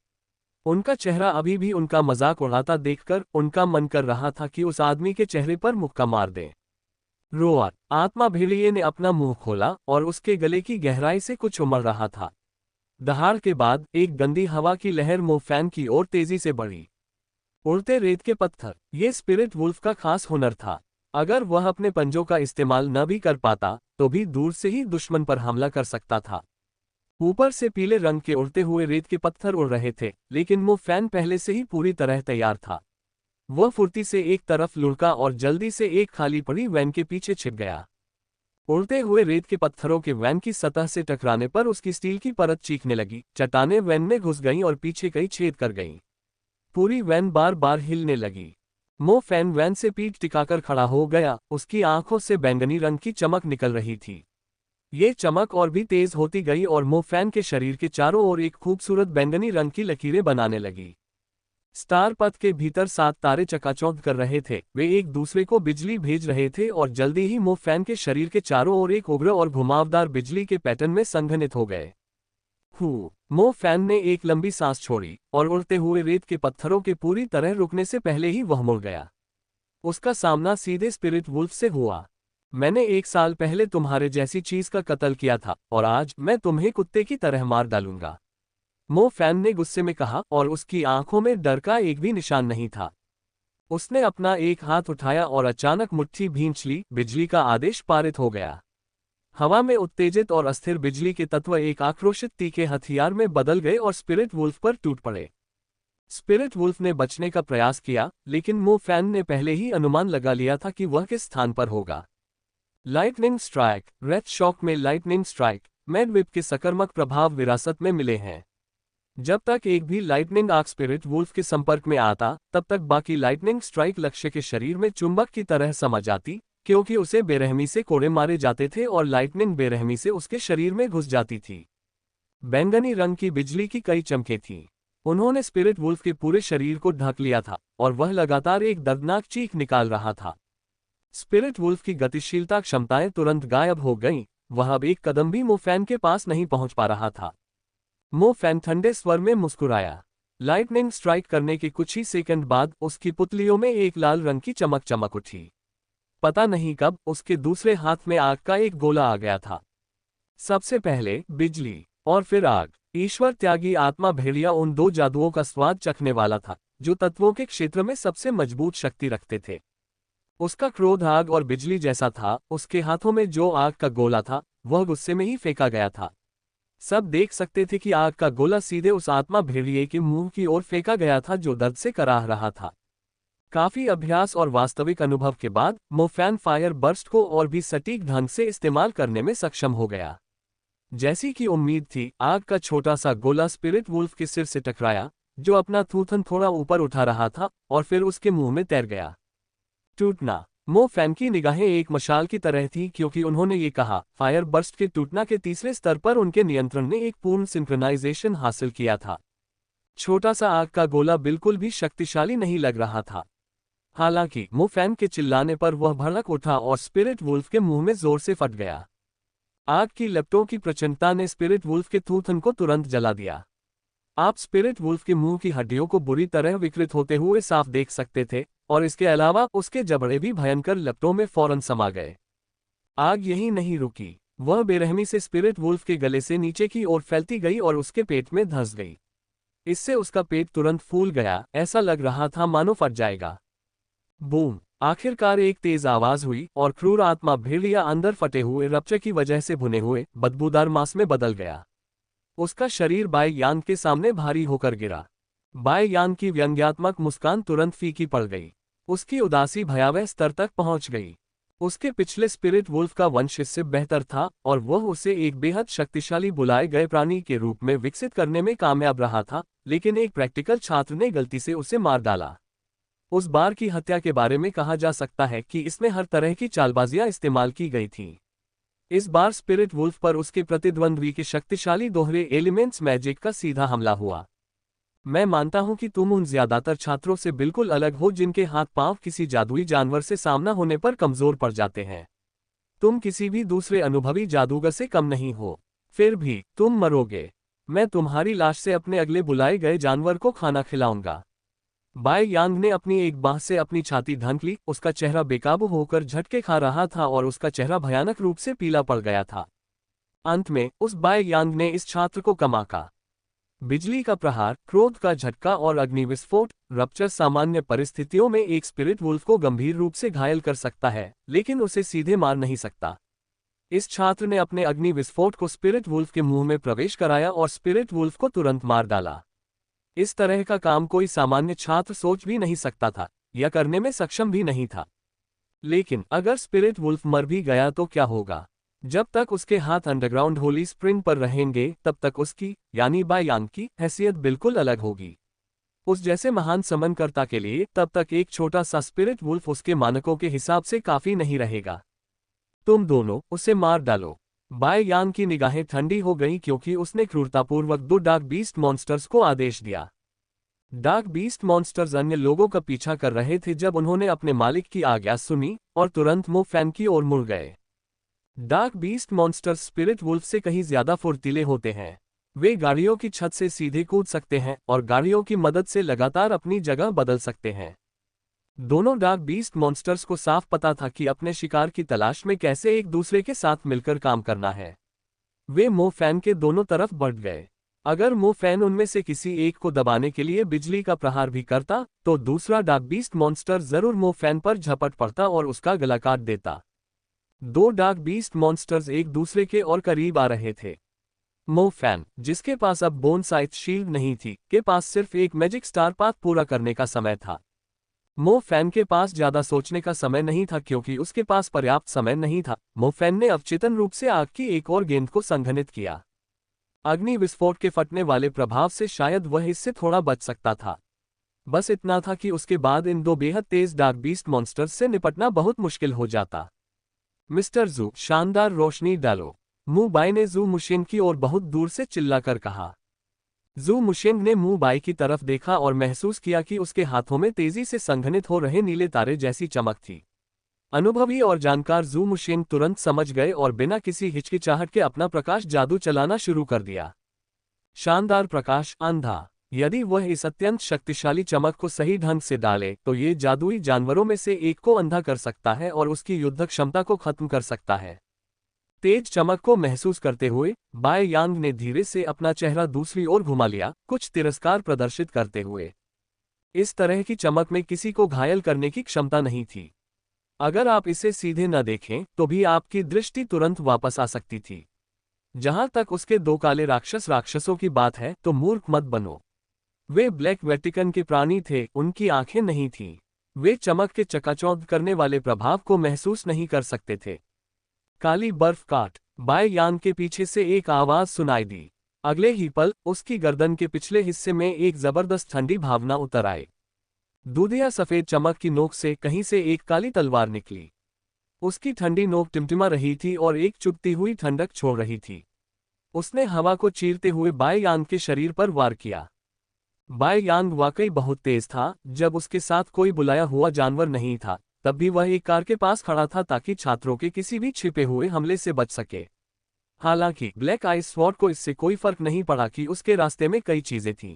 उनका चेहरा अभी भी उनका मजाक उड़ाता देखकर उनका मन कर रहा था कि उस आदमी के चेहरे पर मुक्का मार दें। रोआ, आत्मा भेड़िए ने अपना मुंह खोला और उसके गले की गहराई से कुछ उमड़ रहा था। दहाड़ के बाद एक गंदी हवा की लहर मोफैन की ओर तेजी से बढ़ी। उड़ते रेत के पत्थर, ये स्पिरिट वुल्फ का खास हुनर था। अगर वह अपने पंजों का इस्तेमाल न भी कर पाता तो भी दूर से ही दुश्मन पर हमला कर सकता था। ऊपर से पीले रंग के उड़ते हुए रेत के पत्थर उड़ रहे थे, लेकिन मोफैन पहले से ही पूरी तरह तैयार था। वह फुर्ती से एक तरफ लुढ़का और जल्दी से एक खाली पड़ी वैन के पीछे छिप गया। उड़ते हुए रेत के पत्थरों के वैन की सतह से टकराने पर उसकी स्टील की परत चीखने लगी। चट्टानें वैन में घुस गईं और पीछे कई छेद कर गईं। पूरी वैन बार बार हिलने लगी। मोफैन वैन से पीठ टिकाकर खड़ा हो गया, उसकी आंखों से बैंगनी रंग की चमक निकल रही थी। ये चमक और भी तेज होती गई और मोफैन के शरीर के चारों ओर एक खूबसूरत बैंगनी रंग की लकीरें बनाने लगी। स्टार पथ के भीतर 7 तारे चकाचौंध कर रहे थे। वे एक दूसरे को बिजली भेज रहे थे और जल्दी ही मोफैन के शरीर के चारों ओर एक उग्र और घुमावदार बिजली के पैटर्न में संघनित हो गए। मोफैन ने एक लंबी सांस छोड़ी और उड़ते हुए रेत के पत्थरों के पूरी तरह रुकने से पहले ही वह मुड़ गया। उसका सामना सीधे स्पिरिट वुल्फ से हुआ। मैंने 1 साल पहले तुम्हारे जैसी चीज का कत्ल किया था और आज मैं तुम्हें कुत्ते की तरह मार डालूंगा, मोफैन ने गुस्से में कहा, और उसकी आंखों में डर का एक भी निशान नहीं था। उसने अपना एक हाथ उठाया और अचानक मुट्ठी भींच ली। बिजली का आदेश पारित हो गया। हवा में उत्तेजित और अस्थिर बिजली के तत्व एक आक्रोशित तीखे हथियार में बदल गए और स्पिरिट वुल्फ पर टूट पड़े। स्पिरिट वुल्फ ने बचने का प्रयास किया, लेकिन मोफैन ने पहले ही अनुमान लगा लिया था कि वह किस स्थान पर होगा। लाइटनिंग स्ट्राइक, रेथ शॉक में लाइटनिंग स्ट्राइक, मैडविप के सकर्मक प्रभाव विरासत में मिले हैं। जब तक एक भी लाइटनिंग आर्क स्पिरिट वुल्फ के संपर्क में आता, तब तक बाकी लाइटनिंग स्ट्राइक लक्ष्य के शरीर में चुंबक की तरह समा जाती, क्योंकि उसे बेरहमी से कोड़े मारे जाते थे और लाइटनिंग बेरहमी से उसके शरीर में घुस जाती थी। बैंगनी रंग की बिजली की कई चमकें थीं। उन्होंने स्पिरिट वुल्फ के पूरे शरीर को ढक लिया था और वह लगातार एक दर्दनाक चीख निकाल रहा था। स्पिरिट वुल्फ की गतिशीलता क्षमताएं तुरंत गायब हो गईं। वह अब एक कदम भी मोफैन के पास नहीं पहुंच पा रहा था। मोफैन ठंडे स्वर में मुस्कुराया। लाइटनिंग स्ट्राइक करने के कुछ ही सेकंड बाद उसकी पुतलियों में एक लाल रंग की चमक चमक उठी। पता नहीं कब उसके दूसरे हाथ में आग का एक गोला आ गया था। सबसे पहले बिजली और फिर आग। ईश्वर त्यागी आत्मा भेड़िया उन 2 जादुओं का स्वाद चखने वाला था जो तत्वों के क्षेत्र में सबसे मजबूत शक्ति रखते थे। उसका क्रोध आग और बिजली जैसा था। उसके हाथों में जो आग का गोला था वह गुस्से में ही फेंका गया था। सब देख सकते थे कि आग का गोला सीधे उस आत्मा भेड़िए के मुंह की ओर फेंका गया था जो दर्द से कराह रहा था। काफी अभ्यास और वास्तविक अनुभव के बाद मोफैन फायर बर्स्ट को और भी सटीक ढंग से इस्तेमाल करने में सक्षम हो गया। जैसी कि उम्मीद थी, आग का छोटा सा गोला स्पिरिट वुल्फ के सिर से टकराया, जो अपना थूथन थोड़ा ऊपर उठा रहा था, और फिर उसके मुंह में तैर गया। टूटना। मोफैन की निगाहें एक मशाल की तरह थी, क्योंकि उन्होंने ये कहा, फायर बर्स्ट के टूटना के तीसरे स्तर पर उनके नियंत्रण ने एक पूर्ण सिंक्रोनाइजेशन हासिल किया था। छोटा सा आग का गोला बिल्कुल भी शक्तिशाली नहीं लग रहा था। हालांकि मोफैन के चिल्लाने पर वह भड़क उठा और स्पिरिट वुल्फ के मुंह में जोर से फट गया। आग की लपटों की प्रचंडता ने स्पिरिट वुल्फ के थूथन को तुरंत जला दिया। आप स्पिरिट वुल्फ के मुंह की हड्डियों को बुरी तरह विकृत होते हुए साफ देख सकते थे, और इसके अलावा उसके जबड़े भी भयंकर लपटों में फौरन समा गए। आग यहीं नहीं रुकी, वह बेरहमी से स्पिरिट वुल्फ के गले से नीचे की ओर फैलती गई और उसके पेट में धंस गई। इससे उसका पेट तुरंत फूल गया, ऐसा लग रहा था मानो फट जाएगा। बूम! आखिरकार एक तेज आवाज हुई और क्रूर आत्मा भेड़िया अंदर फटे हुए रपचे की वजह से भुने हुए बदबूदार मांस में बदल गया। उसका शरीर बाय यान के सामने भारी होकर गिरा। बाय यान की व्यंग्यात्मक मुस्कान तुरंत फीकी पड़ गई। उसकी उदासी भयावह स्तर तक पहुंच गई। उसके पिछले स्पिरिट वुल्फ का वंश इससे बेहतर था और वह उसे एक बेहद शक्तिशाली बुलाए गए प्राणी के रूप में विकसित करने में कामयाब रहा था, लेकिन एक प्रैक्टिकल छात्र ने गलती से उसे मार डाला। उस बार की हत्या के बारे में कहा जा सकता है कि इसमें हर तरह की चालबाजियां इस्तेमाल की गई थीं। इस बार स्पिरिट वुल्फ पर उसके प्रतिद्वंद्वी के शक्तिशाली दोहरे एलिमेंट्स मैजिक का सीधा हमला हुआ। मैं मानता हूं कि तुम उन ज्यादातर छात्रों से बिल्कुल अलग हो जिनके हाथ पांव किसी जादुई जानवर से सामना होने पर कमजोर पड़ जाते हैं। तुम किसी भी दूसरे अनुभवी जादूगर से कम नहीं हो। फिर भी तुम मरोगे। मैं तुम्हारी लाश से अपने अगले बुलाए गए जानवर को खाना खिलाऊंगा। बाय यांग ने अपनी एक बांह से अपनी छाती ढांक ली। उसका चेहरा बेकाबू होकर झटके खा रहा था और उसका चेहरा भयानक रूप से पीला पड़ गया था। अंत में उस बाय यांग ने इस छात्र को कमाका। बिजली का प्रहार, क्रोध का झटका और अग्नि विस्फोट रप्चर सामान्य परिस्थितियों में एक स्पिरिट वुल्फ को गंभीर रूप से घायल कर सकता है, लेकिन उसे सीधे मार नहीं सकता। इस छात्र ने अपने अग्नि विस्फोट को स्पिरिट वुल्फ के मुंह में प्रवेश कराया और स्पिरिट वुल्फ को तुरंत मार डाला। इस तरह का काम कोई सामान्य छात्र सोच भी नहीं सकता था या करने में सक्षम भी नहीं था। लेकिन अगर स्पिरिट वुल्फ मर भी गया तो क्या होगा? जब तक उसके हाथ अंडरग्राउंड होली स्प्रिंग पर रहेंगे तब तक उसकी यानी बाय यांग की हैसियत बिल्कुल अलग होगी। उस जैसे महान समनकर्ता के लिए तब तक एक छोटा सा स्पिरिट वुल्फ उसके मानकों के हिसाब से काफी नहीं रहेगा। तुम दोनों उसे मार डालो। बाय यांग की निगाहें ठंडी हो गईं क्योंकि उसने क्रूरतापूर्वक 2 डार्क बीस्ट मॉन्स्टर्स को आदेश दिया। डार्क बीस्ट मॉन्स्टर्स अन्य लोगों का पीछा कर रहे थे जब उन्होंने अपने मालिक की आज्ञा सुनी और तुरंत मो फैन की ओर मुड़ गए। Dark beast monsters spirit wolf से कहीं ज्यादा फुर्तीले होते हैं। वे गाड़ियों की छत से सीधे कूद सकते हैं और गाड़ियों की मदद से लगातार अपनी जगह बदल सकते हैं। दोनों डार्क बीस्ट मॉन्स्टर्स को साफ पता था कि अपने शिकार की तलाश में कैसे एक दूसरे के साथ मिलकर काम करना है। वे मो फैन के दोनों तरफ बढ़ गए। अगर मो फैन उनमें से किसी एक को दबाने के लिए बिजली का प्रहार भी करता तो दूसरा डार्क बीस्ट मॉन्स्टर जरूर मो फैन पर झपट पड़ता और उसका गला काट देता। 2 डार्क बीस्ट मॉन्स्टर्स एक दूसरे के और करीब आ रहे थे। मो फैन, जिसके पास अब बोन साइथ शील्ड नहीं थी, के पास सिर्फ एक मैजिक स्टार पाथ पूरा करने का समय था। मो फैन के पास ज्यादा सोचने का समय नहीं था क्योंकि उसके पास पर्याप्त समय नहीं था। मो फैन ने अवचेतन रूप से आग की एक और गेंद को संघनित किया। अग्नि विस्फोट के फटने वाले प्रभाव से शायद वह इससे थोड़ा बच सकता था। बस इतना था कि उसके बाद इन 2 बेहद तेज डार्क बीस्ट मॉन्स्टर्स से निपटना बहुत मुश्किल हो जाता। मिस्टर जू, शानदार रोशनी डालो। मू बाई ने जू मुशेंग की ओर बहुत दूर से चिल्लाकर कहा। जू मुशेंग ने मू बाई की तरफ देखा और महसूस किया कि उसके हाथों में तेजी से संघनित हो रहे नीले तारे जैसी चमक थी। अनुभवी और जानकार जू मुशेंग तुरंत समझ गए और बिना किसी हिचकिचाहट के अपना प्रकाश जादू चलाना शुरू कर दिया। शानदार प्रकाश अंधा। यदि वह इस अत्यंत शक्तिशाली चमक को सही ढंग से डाले तो ये जादुई जानवरों में से एक को अंधा कर सकता है और उसकी युद्ध क्षमता को खत्म कर सकता है। तेज चमक को महसूस करते हुए बाय यांग ने धीरे से अपना चेहरा दूसरी ओर घुमा लिया, कुछ तिरस्कार प्रदर्शित करते हुए। इस तरह की चमक में किसी को घायल करने की क्षमता नहीं थी। अगर आप इसे सीधे न देखें तो भी आपकी दृष्टि तुरंत वापस आ सकती थी। जहां तक उसके 2 काले राक्षसों की बात है तो मूर्ख मत बनो। वे ब्लैक वेटिकन के प्राणी थे, उनकी आंखें नहीं थीं। वे चमक के चकाचौंध करने वाले प्रभाव को महसूस नहीं कर सकते थे। काली बर्फ काट। बाय यांग के पीछे से एक आवाज सुनाई दी। अगले ही पल उसकी गर्दन के पिछले हिस्से में एक जबरदस्त ठंडी भावना उतर आई। दूधिया सफेद चमक की नोक से कहीं से एक काली तलवार निकली। उसकी ठंडी नोक टिमटिमा रही थी और एक चुभती हुई ठंडक छोड़ रही थी। उसने हवा को चीरते हुए बाय यांग के शरीर पर वार किया। बाय यांग वाकई बहुत तेज था। जब उसके साथ कोई बुलाया हुआ जानवर नहीं था तब भी वह एक कार के पास खड़ा था ताकि छात्रों के किसी भी छिपे हुए हमले से बच सके। हालांकि ब्लैक आइस स्वॉर्ड को इससे कोई फर्क नहीं पड़ा कि उसके रास्ते में कई चीजें थीं।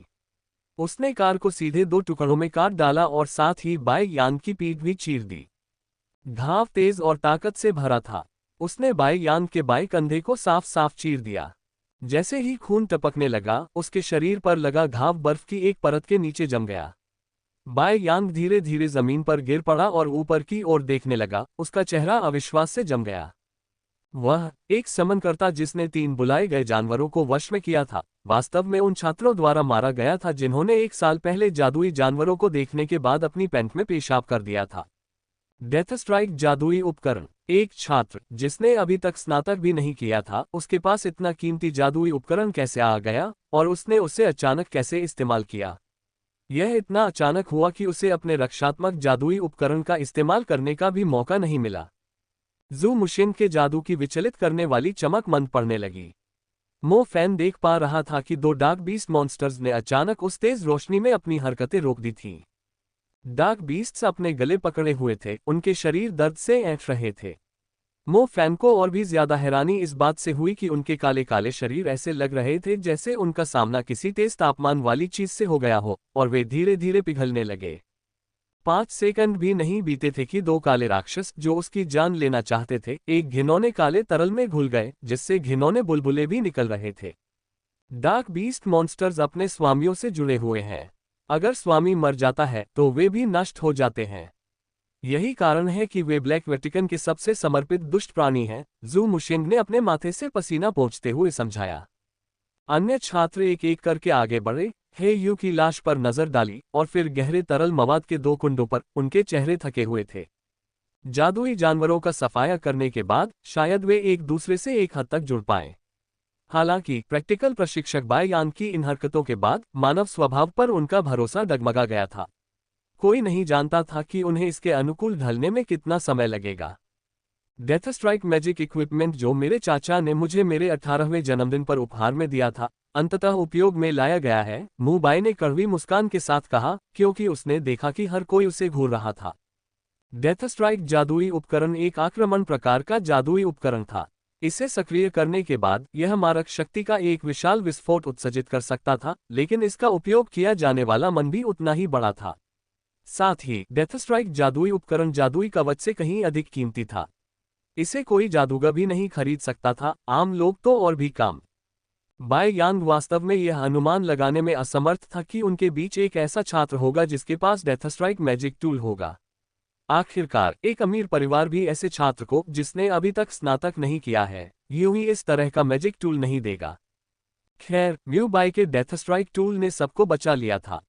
उसने कार को सीधे 2 टुकड़ों में काट डाला और साथ ही बाई यान की पीठ भी चीर दी। घाव तेज और ताकत से भरा था। उसने बाई यान के बाएं कंधे को साफ साफ चीर दिया। जैसे ही खून टपकने लगा, उसके शरीर पर लगा घाव बर्फ की एक परत के नीचे जम गया। बाई यांग धीरे धीरे जमीन पर गिर पड़ा और ऊपर की ओर देखने लगा। उसका चेहरा अविश्वास से जम गया। वह एक समनकर्ता जिसने 3 बुलाए गए जानवरों को वश में किया था, वास्तव में उन छात्रों द्वारा मारा गया था जिन्होंने 1 साल पहले जादुई जानवरों को देखने के बाद अपनी पैंट में पेशाब कर दिया था। डेथ स्ट्राइक जादुई उपकरण। एक छात्र जिसने अभी तक स्नातक भी नहीं किया था, उसके पास इतना कीमती जादुई उपकरण कैसे आ गया और उसने उसे अचानक कैसे इस्तेमाल किया। यह इतना अचानक हुआ कि उसे अपने रक्षात्मक जादुई उपकरण का इस्तेमाल करने का भी मौका नहीं मिला। जू मुशिन के जादू की विचलित करने वाली चमक मंद पड़ने लगी। मो फैन देख पा रहा था कि 2 डार्क बीस्ट मॉन्स्टर्स ने अचानक उस तेज रोशनी में अपनी हरकतें रोक दी थीं। डार्क बीस्ट्स अपने गले पकड़े हुए थे, उनके शरीर दर्द से ऐंठ रहे थे। मो फैन को और भी ज्यादा हैरानी इस बात से हुई कि उनके काले काले शरीर ऐसे लग रहे थे जैसे उनका सामना किसी तेज तापमान वाली चीज से हो गया हो, और वे धीरे धीरे पिघलने लगे। 5 सेकंड भी नहीं बीते थे कि 2 काले राक्षस जो उसकी जान लेना चाहते थे, एक घिनौने काले तरल में घुल गए जिससे घिनौने बुलबुले भी निकल रहे थे। डार्क बीस्ट मॉन्स्टर्स अपने स्वामियों से जुड़े हुए हैं। अगर स्वामी मर जाता है तो वे भी नष्ट हो जाते हैं। यही कारण है कि वे ब्लैक वेटिकन के सबसे समर्पित दुष्ट प्राणी हैं, जू मुशिंग ने अपने माथे से पसीना पोंछते हुए समझाया। अन्य छात्र एक एक करके आगे बढ़े, हे यू की लाश पर नजर डाली और फिर गहरे तरल मवाद के 2 कुंडों पर। उनके चेहरे थके हुए थे। जादुई जानवरों का सफाया करने के बाद शायद वे एक दूसरे से एक हद तक जुड़ पाए। हालांकि प्रैक्टिकल प्रशिक्षक बाई यान की इन हरकतों के बाद मानव स्वभाव पर उनका भरोसा डगमगा गया था। कोई नहीं जानता था कि उन्हें इसके अनुकूल ढलने में कितना समय लगेगा। डेथ स्ट्राइक मैजिक इक्विपमेंट जो मेरे चाचा ने मुझे मेरे 18वें जन्मदिन पर उपहार में दिया था, अंततः उपयोग में लाया गया है, मू बाई ने कड़वी मुस्कान के साथ कहा, क्योंकि उसने देखा कि हर कोई उसे घूर रहा था। डेथ स्ट्राइक जादुई उपकरण एक आक्रमण प्रकार का जादुई उपकरण था। इसे सक्रिय करने के बाद यह मारक शक्ति का एक विशाल विस्फोट उत्सर्जित कर सकता था, लेकिन इसका उपयोग किया जाने वाला मन भी उतना ही बड़ा था। साथ ही डेथ स्ट्राइक जादुई उपकरण जादुई कवच से कहीं अधिक कीमती था। इसे कोई जादूगर भी नहीं खरीद सकता था, आम लोग तो और भी कम। बाई यांग वास्तव में यह अनुमान लगाने में असमर्थ था कि उनके बीच एक ऐसा छात्र होगा जिसके पास डेथ स्ट्राइक मैजिक टूल होगा। आखिरकार एक अमीर परिवार भी ऐसे छात्र को, जिसने अभी तक स्नातक नहीं किया है, यूं ही इस तरह का मैजिक टूल नहीं देगा। खैर, म्यू बाई के डेथ स्ट्राइक टूल ने सबको बचा लिया था।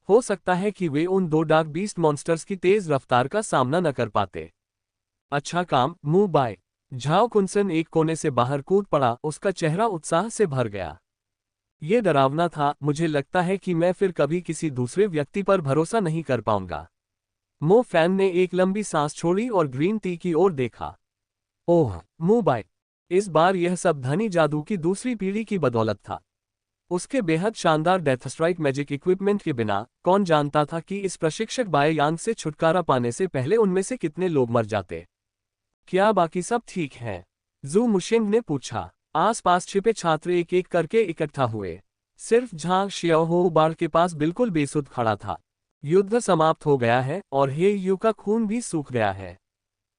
हो सकता है कि वे उन 2 डार्क बीस्ट मॉन्स्टर्स की तेज रफ्तार का सामना न कर पाते। अच्छा काम, मू बाई। झाओ कुंसन एक कोने से बाहर कूद पड़ा, उसका चेहरा उत्साह से भर गया। ये डरावना था, मुझे लगता है कि मैं फिर कभी किसी दूसरे व्यक्ति पर भरोसा नहीं कर पाऊंगा। मो फैन ने एक लंबी सांस छोड़ी और ग्रीन टी की ओर देखा। ओह, मू बाई। इस बार यह सब धनी जादू की दूसरी पीढ़ी की बदौलत था। उसके बेहद शानदार डेथ स्ट्राइक मैजिक इक्विपमेंट के बिना कौन जानता था कि इस प्रशिक्षक बाई यांग से छुटकारा पाने से पहले उनमें से कितने लोग मर जाते। क्या बाकी सब ठीक है? जू मुशिंग ने पूछा। आसपास छिपे छात्र एक एक करके इकट्ठा हुए। सिर्फ झांग शियाओहो बाढ़ के पास बिल्कुल बेसुध खड़ा था। युद्ध समाप्त हो गया है और हे यू का खून भी सूख गया है।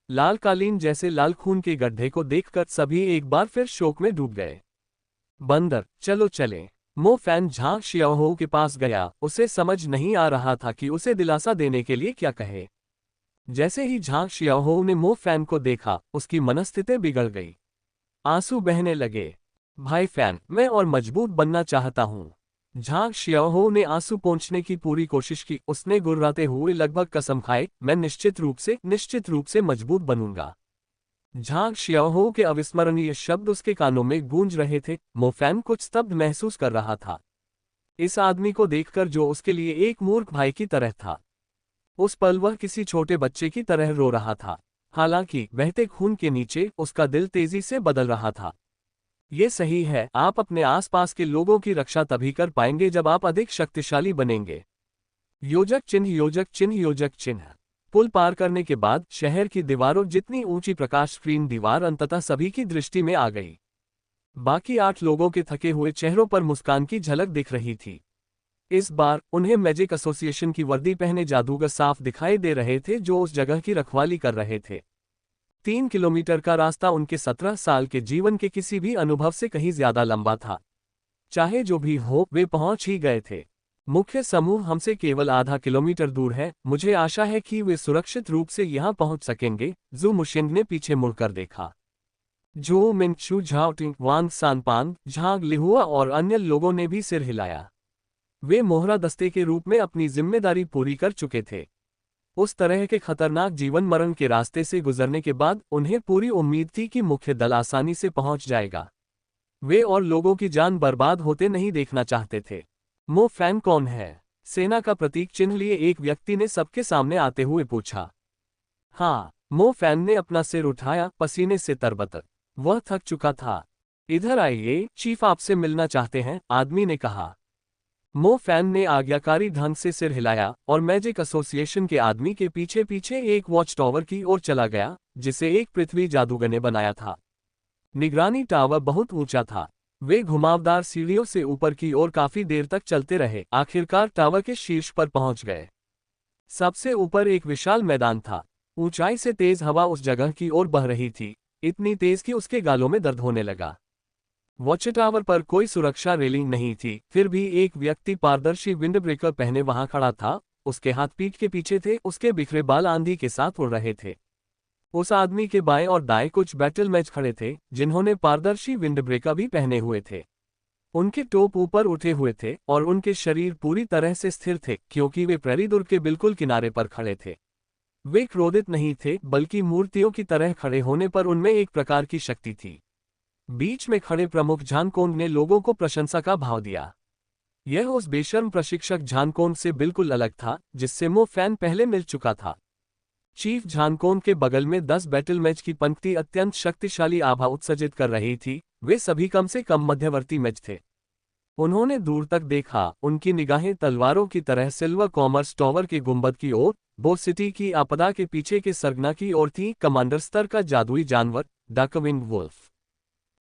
लाल कालीन जैसे लाल खून के गड्ढे को देखकर सभी एक बार फिर शोक में डूब गए। बंदर, चलो चलें। मो फैन झांग शियाओहो के पास गया। उसे समझ नहीं आ रहा था कि उसे दिलासा देने के लिए क्या कहे। जैसे ही झांग शियाओहो ने मो फैन को देखा, उसकी मनस्थिति बिगड़ गई। आंसू बहने लगे। भाई फैन, मैं और मजबूत बनना चाहता हूँ। झांग शियाओहो ने आंसू पोंछने की पूरी कोशिश की। उसने गुर्राते हुए लगभग कसम खाई, मैं निश्चित रूप से मजबूत बनूंगा। झांग शियाओहो के अविस्मरणीय शब्द उसके कानों में गूंज रहे थे। मो फैन कुछ स्तब्ध महसूस कर रहा था, इस आदमी को देखकर जो उसके लिए एक मूर्ख भाई की तरह था। उस पल वह किसी छोटे बच्चे की तरह रो रहा था। हालांकि बहते खून के नीचे उसका दिल तेजी से बदल रहा था। ये सही है, आप अपने आसपास के लोगों की रक्षा तभी कर पाएंगे जब आप अधिक शक्तिशाली बनेंगे। योजक चिन्ह, योजक चिन्ह, योजक चिन्ह। पुल पार करने के बाद शहर की दीवारों जितनी ऊंची प्रकाश स्क्रीन दीवार अंततः सभी की दृष्टि में आ गई। बाकी 8 लोगों के थके हुए चेहरों पर मुस्कान की झलक दिख रही थी। इस बार उन्हें मैजिक एसोसिएशन की वर्दी पहने जादूगर साफ दिखाई दे रहे थे जो उस जगह की रखवाली कर रहे थे। 3 किलोमीटर का रास्ता उनके 17 साल के जीवन के किसी भी अनुभव से कहीं ज्यादा लंबा था। चाहे जो भी हो, वे पहुंच ही गए थे। मुख्य समूह हमसे केवल आधा किलोमीटर दूर है, मुझे आशा है कि वे सुरक्षित रूप से यहां पहुंच सकेंगे। जू मुशिंग ने पीछे मुड़कर देखा। जो मिंगशू, झाओटिंग, वांग सानपान, झांग लिहुआ और अन्य लोगों ने भी सिर हिलाया। वे मोहरा दस्ते के रूप में अपनी जिम्मेदारी पूरी कर चुके थे। उस तरह के खतरनाक जीवन मरण के रास्ते से गुजरने के बाद उन्हें पूरी उम्मीद थी कि मुख्य दल आसानी से पहुंच जाएगा। वे और लोगों की जान बर्बाद होते नहीं देखना चाहते थे। मो फैन कौन है? सेना का प्रतीक चिन्ह लिए एक व्यक्ति ने सबके सामने आते हुए पूछा। हाँ, मो फैन ने अपना सिर उठाया, पसीने से तरबतर। वह थक चुका था। इधर आइए, चीफ आपसे मिलना चाहते हैं, आदमी ने कहा। मो फैन ने आज्ञाकारी ढंग से सिर हिलाया और मैजिक एसोसिएशन के आदमी के पीछे पीछे एक वॉच टावर की ओर चला गया, जिसे एक पृथ्वी जादूगर ने बनाया था। निगरानी टावर बहुत ऊंचा था। वे घुमावदार सीढ़ियों से ऊपर की ओर काफी देर तक चलते रहे, आखिरकार टावर के शीर्ष पर पहुंच गए। सबसे ऊपर एक विशाल मैदान था। ऊंचाई से तेज हवा उस जगह की ओर बह रही थी, इतनी तेज कि उसके गालों में दर्द होने लगा। वॉच टावर पर कोई सुरक्षा रेलिंग नहीं थी, फिर भी एक व्यक्ति पारदर्शी विंडब्रेकर पहने वहां खड़ा था। उसके हाथ पीठ के पीछे थे, उसके बिखरे बाल आंधी के साथ उड़ रहे थे। उस आदमी के बाएं और दाएं कुछ बैटल मैच खड़े थे, जिन्होंने पारदर्शी विंडब्रेकर भी पहने हुए थे। उनके टोप ऊपर उठे हुए थे और उनके शरीर पूरी तरह से स्थिर थे, क्योंकि वे प्रेरी दुर्ग के बिल्कुल किनारे पर खड़े थे। वे क्रोधित नहीं थे, बल्कि मूर्तियों की तरह खड़े होने पर उनमें एक प्रकार की शक्ति थी। बीच में खड़े प्रमुख झानकोंग ने लोगों को प्रशंसा का भाव दिया। यह उस बेशर्म प्रशिक्षक झानकोंग से बिल्कुल अलग था, जिससे मो फैन पहले मिल चुका था। चीफ झानकोंग के बगल में 10 बैटल मैच की पंक्ति अत्यंत शक्तिशाली आभा उत्सर्जित कर रही थी। वे सभी कम से कम मध्यवर्ती मैच थे। उन्होंने दूर तक देखा, उनकी निगाहें तलवारों की तरह सिल्वर कॉमर्स टावर के गुंबद की ओर, बो सिटी की आपदा के पीछे के सरगना की ओर थी। कमांडर स्तर का जादुई जानवर, डार्कविंग वुल्फ।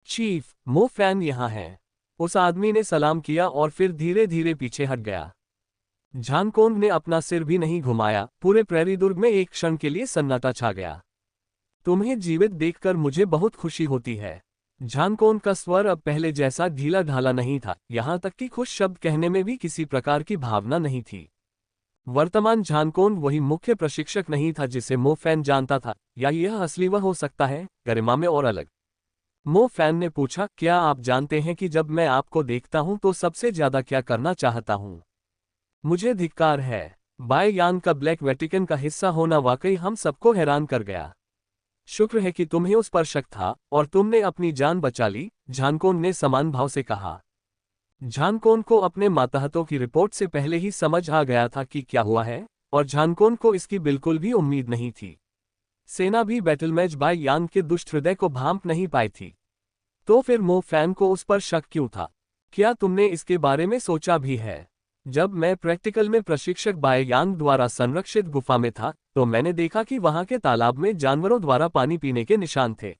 चीफ, मो फैन यहाँ है। उस आदमी ने सलाम किया और फिर धीरे धीरे पीछे हट गया। झानकोंग ने अपना सिर भी नहीं घुमाया। पूरे प्रेरी दुर्ग में एक क्षण के लिए सन्नाटा छा गया। तुम्हें जीवित देखकर मुझे बहुत खुशी होती है। झानकोंग का स्वर अब पहले जैसा ढीला ढाला नहीं था, यहां तक कि खुश शब्द कहने में भी किसी प्रकार की भावना नहीं थी। वर्तमान झानकोंग वही मुख्य प्रशिक्षक नहीं था जिसे मो फैन जानता था, या यह असली वह हो सकता है, गरिमा में और अलग। मो फैन ने पूछा, क्या आप जानते हैं कि जब मैं आपको देखता हूं तो सबसे ज्यादा क्या करना चाहता हूं? मुझे धिक्कार है। बाय यान का ब्लैक वेटिकन का हिस्सा होना वाकई हम सबको हैरान कर गया। शुक्र है कि तुम्हें उस पर शक था और तुमने अपनी जान बचा ली, झानकोंग ने समान भाव से कहा। झानकोंग को अपने मातहतों की रिपोर्ट से पहले ही समझ आ गया था कि क्या हुआ है, और झानकोंग को इसकी बिल्कुल भी उम्मीद नहीं थी। सेना भी बैटल मैच बाय यान के दुष्ट हृदय को भांप नहीं पाई थी। तो फिर मो फैन को उस पर शक क्यों था? क्या तुमने इसके बारे में सोचा भी है? जब मैं प्रैक्टिकल में प्रशिक्षक बाय यांग द्वारा संरक्षित गुफा में था, तो मैंने देखा कि वहां के तालाब में जानवरों द्वारा पानी पीने के निशान थे।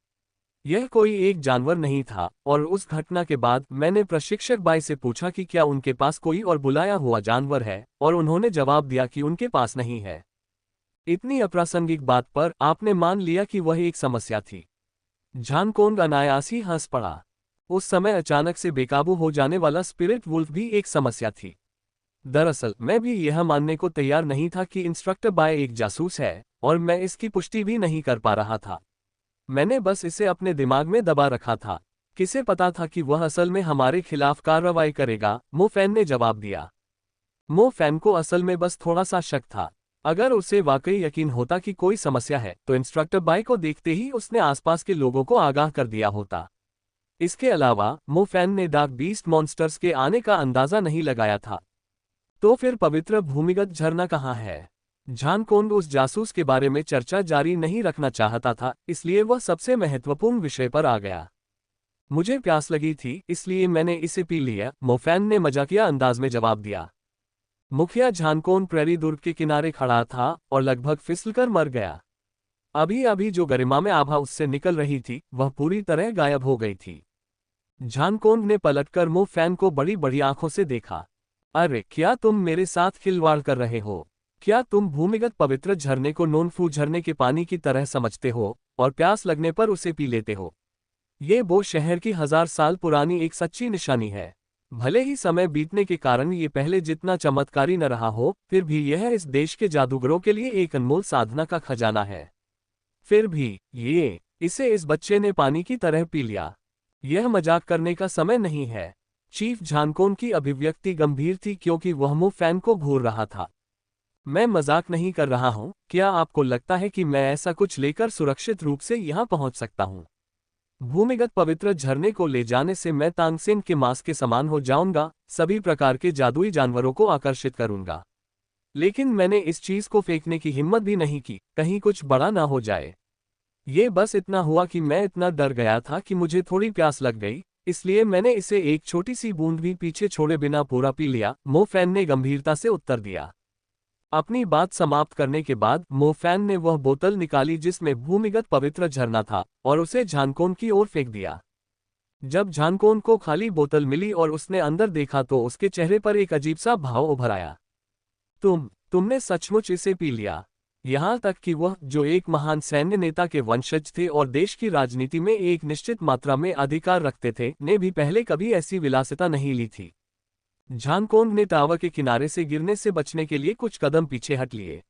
यह कोई एक जानवर नहीं था, और उस घटना के बाद मैंने प्रशिक्षक बाय से पूछा कि क्या उनके पास कोई और बुलाया हुआ जानवर है, और उन्होंने जवाब दिया कि उनके पास नहीं है। इतनी अप्रासंगिक बात पर आपने मान लिया कि वह एक समस्या थी। झानकोंग अनायास ही हंस पड़ा। उस समय अचानक से बेकाबू हो जाने वाला स्पिरिट वुल्फ भी एक समस्या थी। दरअसल मैं भी यह मानने को तैयार नहीं था कि इंस्ट्रक्टर बाय एक जासूस है, और मैं इसकी पुष्टि भी नहीं कर पा रहा था। मैंने बस इसे अपने दिमाग में दबा रखा था। किसे पता था कि वह असल में हमारे खिलाफ कार्रवाई करेगा? मो फैन ने जवाब दिया। मो फैन को असल में बस थोड़ा सा शक था। अगर उसे वाकई यकीन होता कि कोई समस्या है, तो इंस्ट्रक्टर बाय को देखते ही उसने आसपास के लोगों को आगाह कर दिया होता। इसके अलावा मो फैन ने डार्क बीस्ट मॉन्स्टर्स के आने का अंदाजा नहीं लगाया था। तो फिर पवित्र भूमिगत झरना कहाँ है? झानकोंग उस जासूस के बारे में चर्चा जारी नहीं रखना चाहता था, इसलिए वह सबसे महत्वपूर्ण विषय पर आ गया। मुझे प्यास लगी थी, इसलिए मैंने इसे पी लिया, मो फैन ने मजाकिया अंदाज में जवाब दिया। मुखिया झानकोंग प्रेरी दुर्ग के किनारे खड़ा था और लगभग फिसलकर मर गया। अभी अभी जो गरिमा में आभा उससे निकल रही थी, वह पूरी तरह गायब हो गई थी। झानकोंग ने पलटकर मो फैन को बड़ी बड़ी आंखों से देखा। अरे क्या तुम मेरे साथ खिलवाड़ कर रहे हो? क्या तुम भूमिगत पवित्र झरने को नोनफू झरने के पानी की तरह समझते हो और प्यास लगने पर उसे पी लेते हो? ये वो शहर की 1000 साल पुरानी एक सच्ची निशानी है। भले ही समय बीतने के कारण ये पहले जितना चमत्कारी न रहा हो, फिर भी यह इस देश के जादूगरों के लिए एक अनमोल साधना का खजाना है। फिर भी इसे इस बच्चे ने पानी की तरह पी लिया। यह मजाक करने का समय नहीं है। चीफ झानकोन की अभिव्यक्ति गंभीर थी क्योंकि वह मो फैन को घूर रहा था। मैं मजाक नहीं कर रहा हूं। क्या आपको लगता है कि मैं ऐसा कुछ लेकर सुरक्षित रूप से यहां पहुंच सकता हूं? भूमिगत पवित्र झरने को ले जाने से मैं तांगसेन के मांस के समान हो जाऊंगा, सभी प्रकार के जादुई जानवरों को आकर्षित करूंगा। लेकिन मैंने इस चीज को फेंकने की हिम्मत भी नहीं की, कहीं कुछ बड़ा ना हो जाए। ये बस इतना हुआ कि मैं इतना डर गया था कि मुझे थोड़ी प्यास लग गई, इसलिए मैंने इसे एक छोटी सी बूंद भी पीछे छोड़े बिना पूरा पी लिया, मो फैन ने गंभीरता से उत्तर दिया। अपनी बात समाप्त करने के बाद मो फैन ने वह बोतल निकाली जिसमें भूमिगत पवित्र झरना था और उसे झानकोन की ओर फेंक दिया। जब झानकोन को खाली बोतल मिली और उसने अंदर देखा तो उसके चेहरे पर एक अजीब सा भाव उभर आया। तुमने सचमुच इसे पी लिया? यहाँ तक कि वह, जो एक महान सैन्य नेता के वंशज थे और देश की राजनीति में एक निश्चित मात्रा में अधिकार रखते थे, ने भी पहले कभी ऐसी विलासिता नहीं ली थी। झानकोन ने टावर के किनारे से गिरने से बचने के लिए कुछ कदम पीछे हट लिए।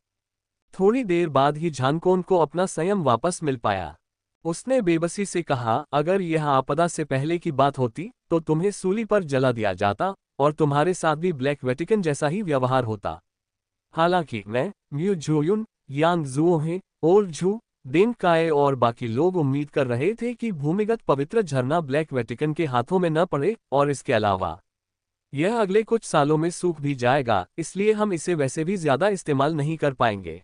थोड़ी देर बाद ही झानकोन को अपना संयम वापस मिल पाया। उसने बेबसी से कहा, अगर यह आपदा से पहले की बात होती तो तुम्हें सूली पर जला दिया जाता और तुम्हारे साथ भी ब्लैक वेटिकन जैसा ही व्यवहार होता। हालांकि मैं, म्यू जुयुन, यांग जुओहे, और झू, दिन काए और बाकी लोग उम्मीद कर रहे थे कि भूमिगत पवित्र झरना ब्लैक वेटिकन के हाथों में न पड़े, और इसके अलावा यह अगले कुछ सालों में सूख भी जाएगा, इसलिए हम इसे वैसे भी ज्यादा इस्तेमाल नहीं कर पाएंगे।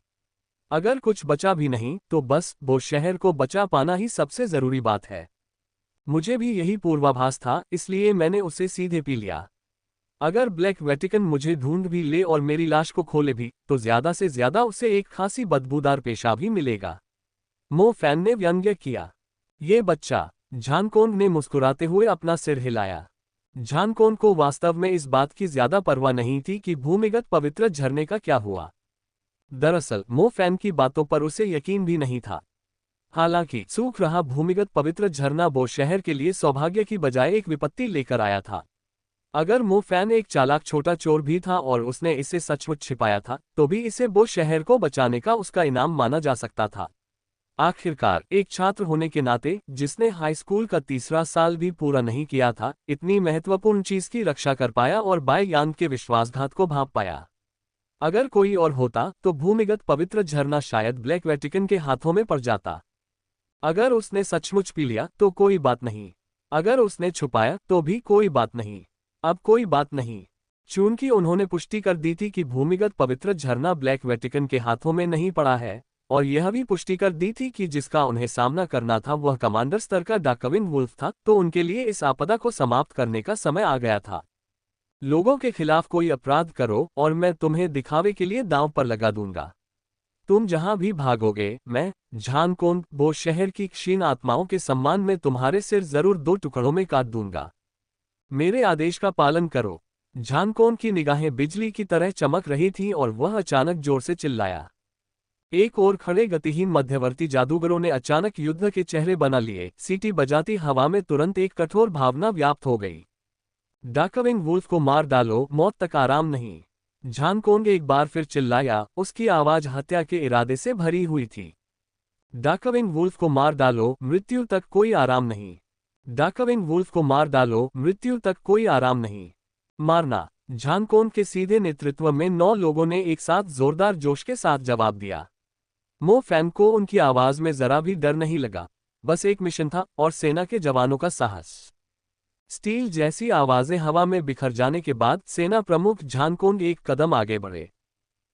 अगर कुछ बचा भी नहीं तो बस वो शहर को बचा पाना ही सबसे जरूरी बात है। मुझे भी यही पूर्वाभास था, इसलिए मैंने उसे सीधे पी लिया। अगर ब्लैक वेटिकन मुझे ढूंढ भी ले और मेरी लाश को खोले भी, तो ज्यादा से ज्यादा उसे एक खासी बदबूदार पेशाब ही मिलेगा। मो फैन ने व्यंग्य किया। ये बच्चा, झानकोन ने मुस्कुराते हुए अपना सिर हिलाया। झानकोन को वास्तव में इस बात की ज्यादा परवाह नहीं थी कि भूमिगत पवित्र झरने का क्या हुआ। दरअसल मो फैन की बातों पर उसे यकीन भी नहीं था। हालांकि सूख रहा भूमिगत पवित्र झरना वो शहर के लिए सौभाग्य की बजाय एक विपत्ति लेकर आया था। अगर मो फैन एक चालाक छोटा चोर भी था और उसने इसे सचमुच छिपाया था, तो भी इसे वो शहर को बचाने का उसका इनाम माना जा सकता था। आखिरकार एक छात्र होने के नाते, जिसने हाई स्कूल का तीसरा साल भी पूरा नहीं किया था, इतनी महत्वपूर्ण चीज की रक्षा कर पाया और बाय यांग के विश्वासघात को भांप पाया। अगर कोई और होता तो भूमिगत पवित्र झरना शायद ब्लैक वेटिकन के हाथों में पड़ जाता। अगर उसने सचमुच पी लिया तो कोई बात नहीं, अगर उसने छुपाया तो भी कोई बात नहीं। अब कोई बात नहीं। चूंकि उन्होंने पुष्टि कर दी थी कि भूमिगत पवित्र झरना ब्लैक वेटिकन के हाथों में नहीं पड़ा है, और यह भी पुष्टि कर दी थी कि जिसका उन्हें सामना करना था वह कमांडर स्तर का डार्कविंग वुल्फ था, तो उनके लिए इस आपदा को समाप्त करने का समय आ गया था। लोगों के खिलाफ कोई अपराध करो और मैं तुम्हें दिखावे के लिए दांव पर लगा दूंगा। तुम जहां भी भागोगे, मैं, झानकोन, वो शहर की क्षीण आत्माओं के सम्मान में तुम्हारे सिर जरूर 2 टुकड़ों में काट दूंगा। मेरे आदेश का पालन करो। झानकोन की निगाहें बिजली की तरह चमक रही थीं और वह अचानक जोर से चिल्लाया। एक ओर खड़े गतिहीन मध्यवर्ती जादूगरों ने अचानक युद्ध के चेहरे बना लिए। सीटी बजाती हवा में तुरंत एक कठोर भावना व्याप्त हो गई। डार्कविंग वुल्फ को मार डालो, मौत तक आराम नहीं। झानकोन एक बार फिर चिल्लाया, उसकी आवाज हत्या के इरादे से भरी हुई थी। डार्कविंग वुल्फ को मार डालो, मृत्यु तक कोई आराम नहीं। डार्कविंग वुल्फ को मार डालो, मृत्यु तक कोई आराम नहीं। मारना। झानकोन के सीधे नेतृत्व में 9 लोगों ने एक साथ जोरदार जोश के साथ जवाब दिया। मो फैन को उनकी आवाज में जरा भी डर नहीं लगा। बस एक मिशन था और सेना के जवानों का साहस। स्टील जैसी आवाजें हवा में बिखर जाने के बाद सेना प्रमुख झानकोन एक कदम आगे बढ़े।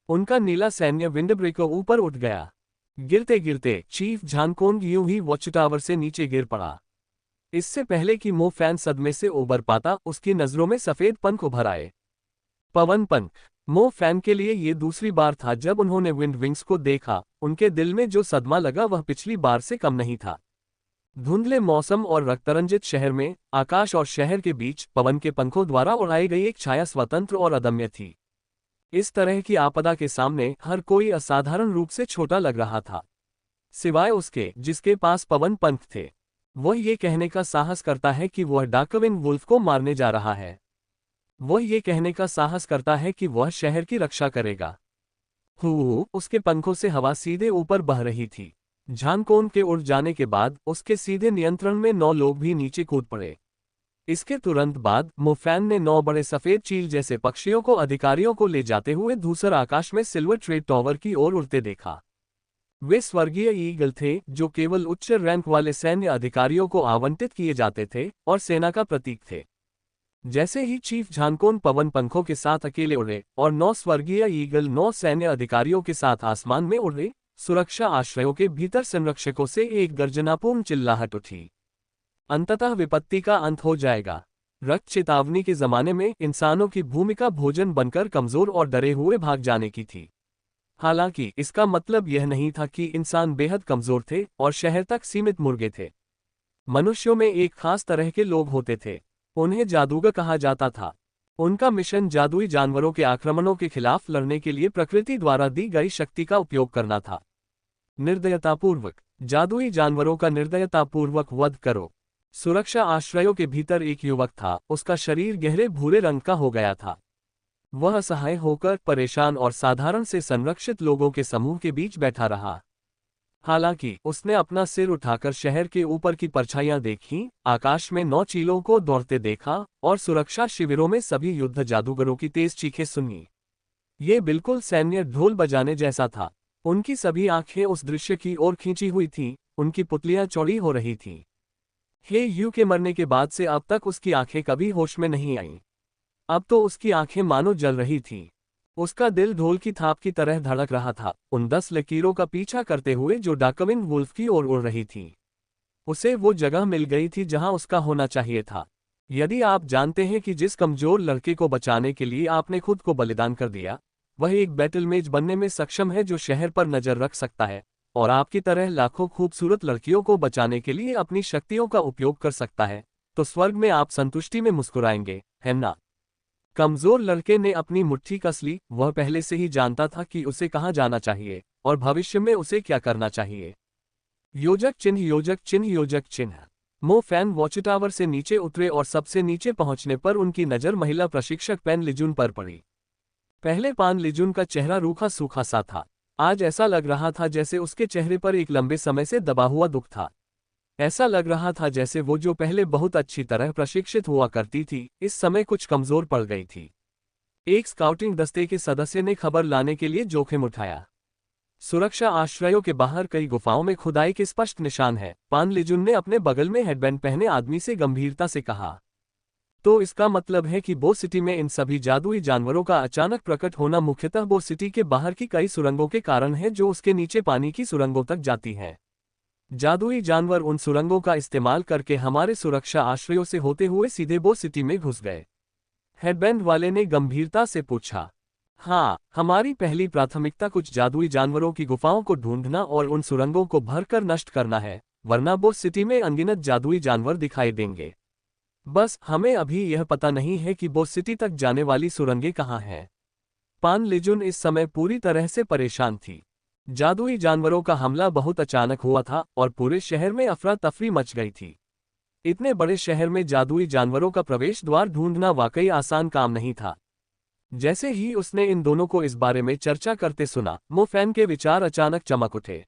उनका नीला सैन्य विंडब्रेकर ऊपर उठ गया। गिरते गिरते चीफ झानकोन यूं ही वॉच टावर से नीचे गिर पड़ा। इससे पहले कि मो फैन सदमे से उबर पाता, उसकी नजरों में सफेद पंख उभर आए। पवन पंख। मो फैन के लिए ये दूसरी बार था जब उन्होंने विंड विंग्स को देखा। उनके दिल में जो सदमा लगा वह पिछली बार से कम नहीं था। धुंधले मौसम और रक्तरंजित शहर में आकाश और शहर के बीच पवन के पंखों द्वारा उड़ाई गई एक छाया स्वतंत्र और अदम्य थी। इस तरह की आपदा के सामने हर कोई असाधारण रूप से छोटा लग रहा था, सिवाय उसके जिसके पास पवन पंख थे। वह ये कहने का साहस करता है कि वह डार्कविंग वुल्फ को मारने जा रहा है। वह ये कहने का साहस करता है कि वह शहर की रक्षा करेगा। उसके पंखों से हवा सीधे ऊपर बह रही थी। झानकोन के उड़ जाने के बाद उसके सीधे नियंत्रण में 9 लोग भी नीचे कूद पड़े। इसके तुरंत बाद मोफैन ने 9 बड़े सफेद चील जैसे पक्षियों को अधिकारियों को ले जाते हुए धूसर आकाश में सिल्वर ट्रेड टॉवर की ओर उड़ते देखा। वे स्वर्गीय ईगल थे जो केवल उच्च रैंक वाले सैन्य अधिकारियों को आवंटित किए जाते थे और सेना का प्रतीक थे। जैसे ही चीफ झानकोन पवन पंखों के साथ अकेले उड़े और 9 स्वर्गीय ईगल 9 सैन्य अधिकारियों के साथ आसमान में उड़े, सुरक्षा आश्रयों के भीतर संरक्षकों से एक गर्जनापूर्ण चिल्लाहट उठी। अंततः विपत्ति का अंत हो जाएगा। रक्त चेतावनी के जमाने में इंसानों की भूमिका भोजन बनकर कमजोर और डरे हुए भाग जाने की थी। हालांकि इसका मतलब यह नहीं था कि इंसान बेहद कमजोर थे और शहर तक सीमित मुर्गे थे। मनुष्यों में एक खास तरह के लोग होते थे। उन्हें जादूगर कहा जाता था। उनका मिशन जादुई जानवरों के आक्रमणों के खिलाफ लड़ने के लिए प्रकृति द्वारा दी गई शक्ति का उपयोग करना था। निर्दयतापूर्वक जादुई जानवरों का निर्दयतापूर्वक वध करो। सुरक्षा आश्रयों के भीतर एक युवक था। उसका शरीर गहरे भूरे रंग का हो गया था। वह असहाय होकर परेशान और साधारण से संरक्षित लोगों के समूह के बीच बैठा रहा। हालांकि उसने अपना सिर उठाकर शहर के ऊपर की परछाइयां देखीं, आकाश में 9 चीलों को दौड़ते देखा और सुरक्षा शिविरों में सभी युद्ध जादूगरों की तेज चीखें सुनी। ये बिल्कुल सैन्य ढोल बजाने जैसा था। उनकी सभी आंखें उस दृश्य की ओर खींची हुई थीं, उनकी पुतलियां चौड़ी हो रही थीं। हे यू के मरने के बाद से अब तक उसकी आंखें कभी होश में नहीं आईं। अब तो उसकी आंखें मानो जल रही थीं। उसका दिल ढोल की थाप की तरह धड़क रहा था, उन 10 लकीरों का पीछा करते हुए जो डार्कविंग वुल्फ की ओर उड़ रही थी। उसे वो जगह मिल गई थी जहां उसका होना चाहिए था। यदि आप जानते हैं कि जिस कमजोर लड़के को बचाने के लिए आपने खुद को बलिदान कर दिया, वह एक बैटलमेज बनने में सक्षम है जो शहर पर नजर रख सकता है और आपकी तरह लाखों खूबसूरत लड़कियों को बचाने के लिए अपनी शक्तियों का उपयोग कर सकता है, तो स्वर्ग में आप संतुष्टि में मुस्कुराएंगे, है ना? कमजोर लड़के ने अपनी मुट्ठी कस ली। वह पहले से ही जानता था कि उसे कहाँ जाना चाहिए और भविष्य में उसे क्या करना चाहिए। योजक चिन्ह, योजक चिन्ह, योजक चिन्ह। मोफैन वॉच टावर से नीचे उतरे और सबसे नीचे पहुंचने पर उनकी नज़र महिला प्रशिक्षक पेन लिजुन पर पड़ी। पहले पान लिजुन का चेहरा रूखा सूखा सा था। आज ऐसा लग रहा था जैसे उसके चेहरे पर एक लंबे समय से दबा हुआ दुख था। ऐसा लग रहा था जैसे वो जो पहले बहुत अच्छी तरह प्रशिक्षित हुआ करती थी, इस समय कुछ कमजोर पड़ गई थी। एक स्काउटिंग दस्ते के सदस्य ने खबर लाने के लिए जोखिम उठाया। सुरक्षा आश्रयों के बाहर कई गुफाओं में खुदाई के स्पष्ट निशान है। पान लिजुन ने अपने बगल में हेडबैंड पहने आदमी से गंभीरता से कहा। तो इसका मतलब है कि बो सिटी में इन सभी जादुई जानवरों का अचानक प्रकट होना मुख्यतः बो सिटी के बाहर की कई सुरंगों के कारण है जो उसके नीचे पानी की सुरंगों तक जाती हैं। जादुई जानवर उन सुरंगों का इस्तेमाल करके हमारे सुरक्षा आश्रयों से होते हुए सीधे बो सिटी में घुस गए। हेडबैंड वाले ने गंभीरता से पूछा। हाँ, हमारी पहली प्राथमिकता कुछ जादुई जानवरों की गुफाओं को ढूंढना और उन सुरंगों को भरकर नष्ट करना है, वरना बो सिटी में अनगिनत जादुई जानवर दिखाई देंगे। बस हमें अभी यह पता नहीं है कि बो सिटी तक जाने वाली सुरंगें कहाँ हैं। पान लिजुन इस समय पूरी तरह से परेशान थी। जादुई जानवरों का हमला बहुत अचानक हुआ था और पूरे शहर में अफरा तफरी मच गई थी। इतने बड़े शहर में जादुई जानवरों का प्रवेश द्वार ढूंढना वाकई आसान काम नहीं था। जैसे ही उसने इन दोनों को इस बारे में चर्चा करते सुना, मोफैन के विचार अचानक चमक उठे।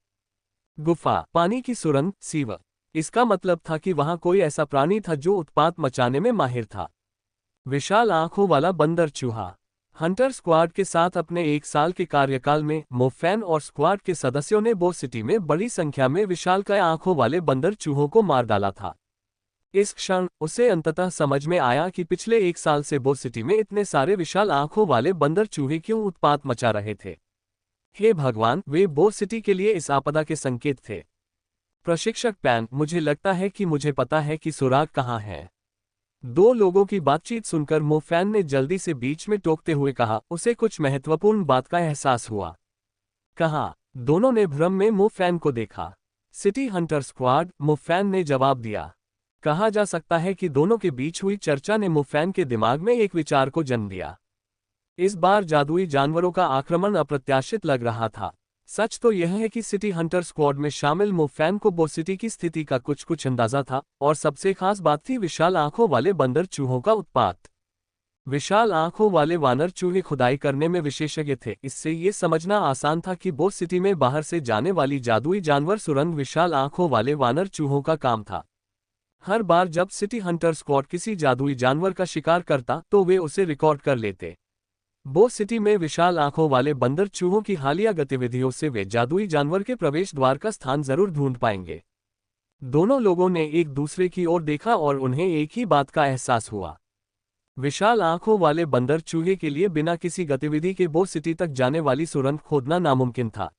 गुफा, पानी की सुरंग, सीवर। इसका मतलब था कि वहां कोई ऐसा प्राणी था जो उत्पात मचाने में माहिर था। विशाल आंखों वाला बंदर चूहा। हंटर स्क्वाड के साथ अपने 1 साल के कार्यकाल में मोफैन और स्क्वाड के सदस्यों ने बो सिटी में बड़ी संख्या में विशालकाय आंखों वाले बंदर चूहों को मार डाला था। इस क्षण उसे अंततः समझ में आया कि पिछले 1 साल से बो सिटी में इतने सारे विशाल आंखों वाले बंदर चूहे क्यों उत्पात मचा रहे थे। हे भगवान, वे बो सिटी के लिए इस आपदा के संकेत थे। प्रशिक्षक पैन, मुझे लगता है कि मुझे पता है कि सुराग कहाँ है। 2 लोगों की बातचीत सुनकर मोफैन ने जल्दी से बीच में टोकते हुए कहा। उसे कुछ महत्वपूर्ण बात का एहसास हुआ। कहा। दोनों ने भ्रम में मोफैन को देखा। सिटी हंटर स्क्वाड, मुफैन ने जवाब दिया। कहा जा सकता है कि दोनों के बीच हुई चर्चा ने मुफैन के दिमाग में एक विचार को जन्म दिया। इस बार जादुई जानवरों का आक्रमण अप्रत्याशित लग रहा था। सच तो यह है कि सिटी हंटर स्क्वाड में शामिल मुफैन को बो सिटी की स्थिति का कुछ अंदाजा था, और सबसे खास बात थी विशाल आंखों वाले बंदर चूहों का उत्पात। विशाल आंखों वाले वानर चूहे खुदाई करने में विशेषज्ञ थे, इससे ये समझना आसान था कि बो सिटी में बाहर से जाने वाली जादुई जानवर सुरंग विशाल आंखों वाले वानर चूहों का काम था। हर बार जब सिटी हंटर स्क्वाड किसी जादुई जानवर का शिकार करता तो वे उसे रिकॉर्ड कर लेते। बो सिटी में विशाल आंखों वाले बंदर चूहों की हालिया गतिविधियों से वे जादुई जानवर के प्रवेश द्वार का स्थान जरूर ढूंढ पाएंगे। दोनों लोगों ने एक दूसरे की ओर देखा और उन्हें एक ही बात का एहसास हुआ। विशाल आंखों वाले बंदर चूहे के लिए बिना किसी गतिविधि के बो सिटी तक जाने वाली सुरंग खोदना नामुमकिन था।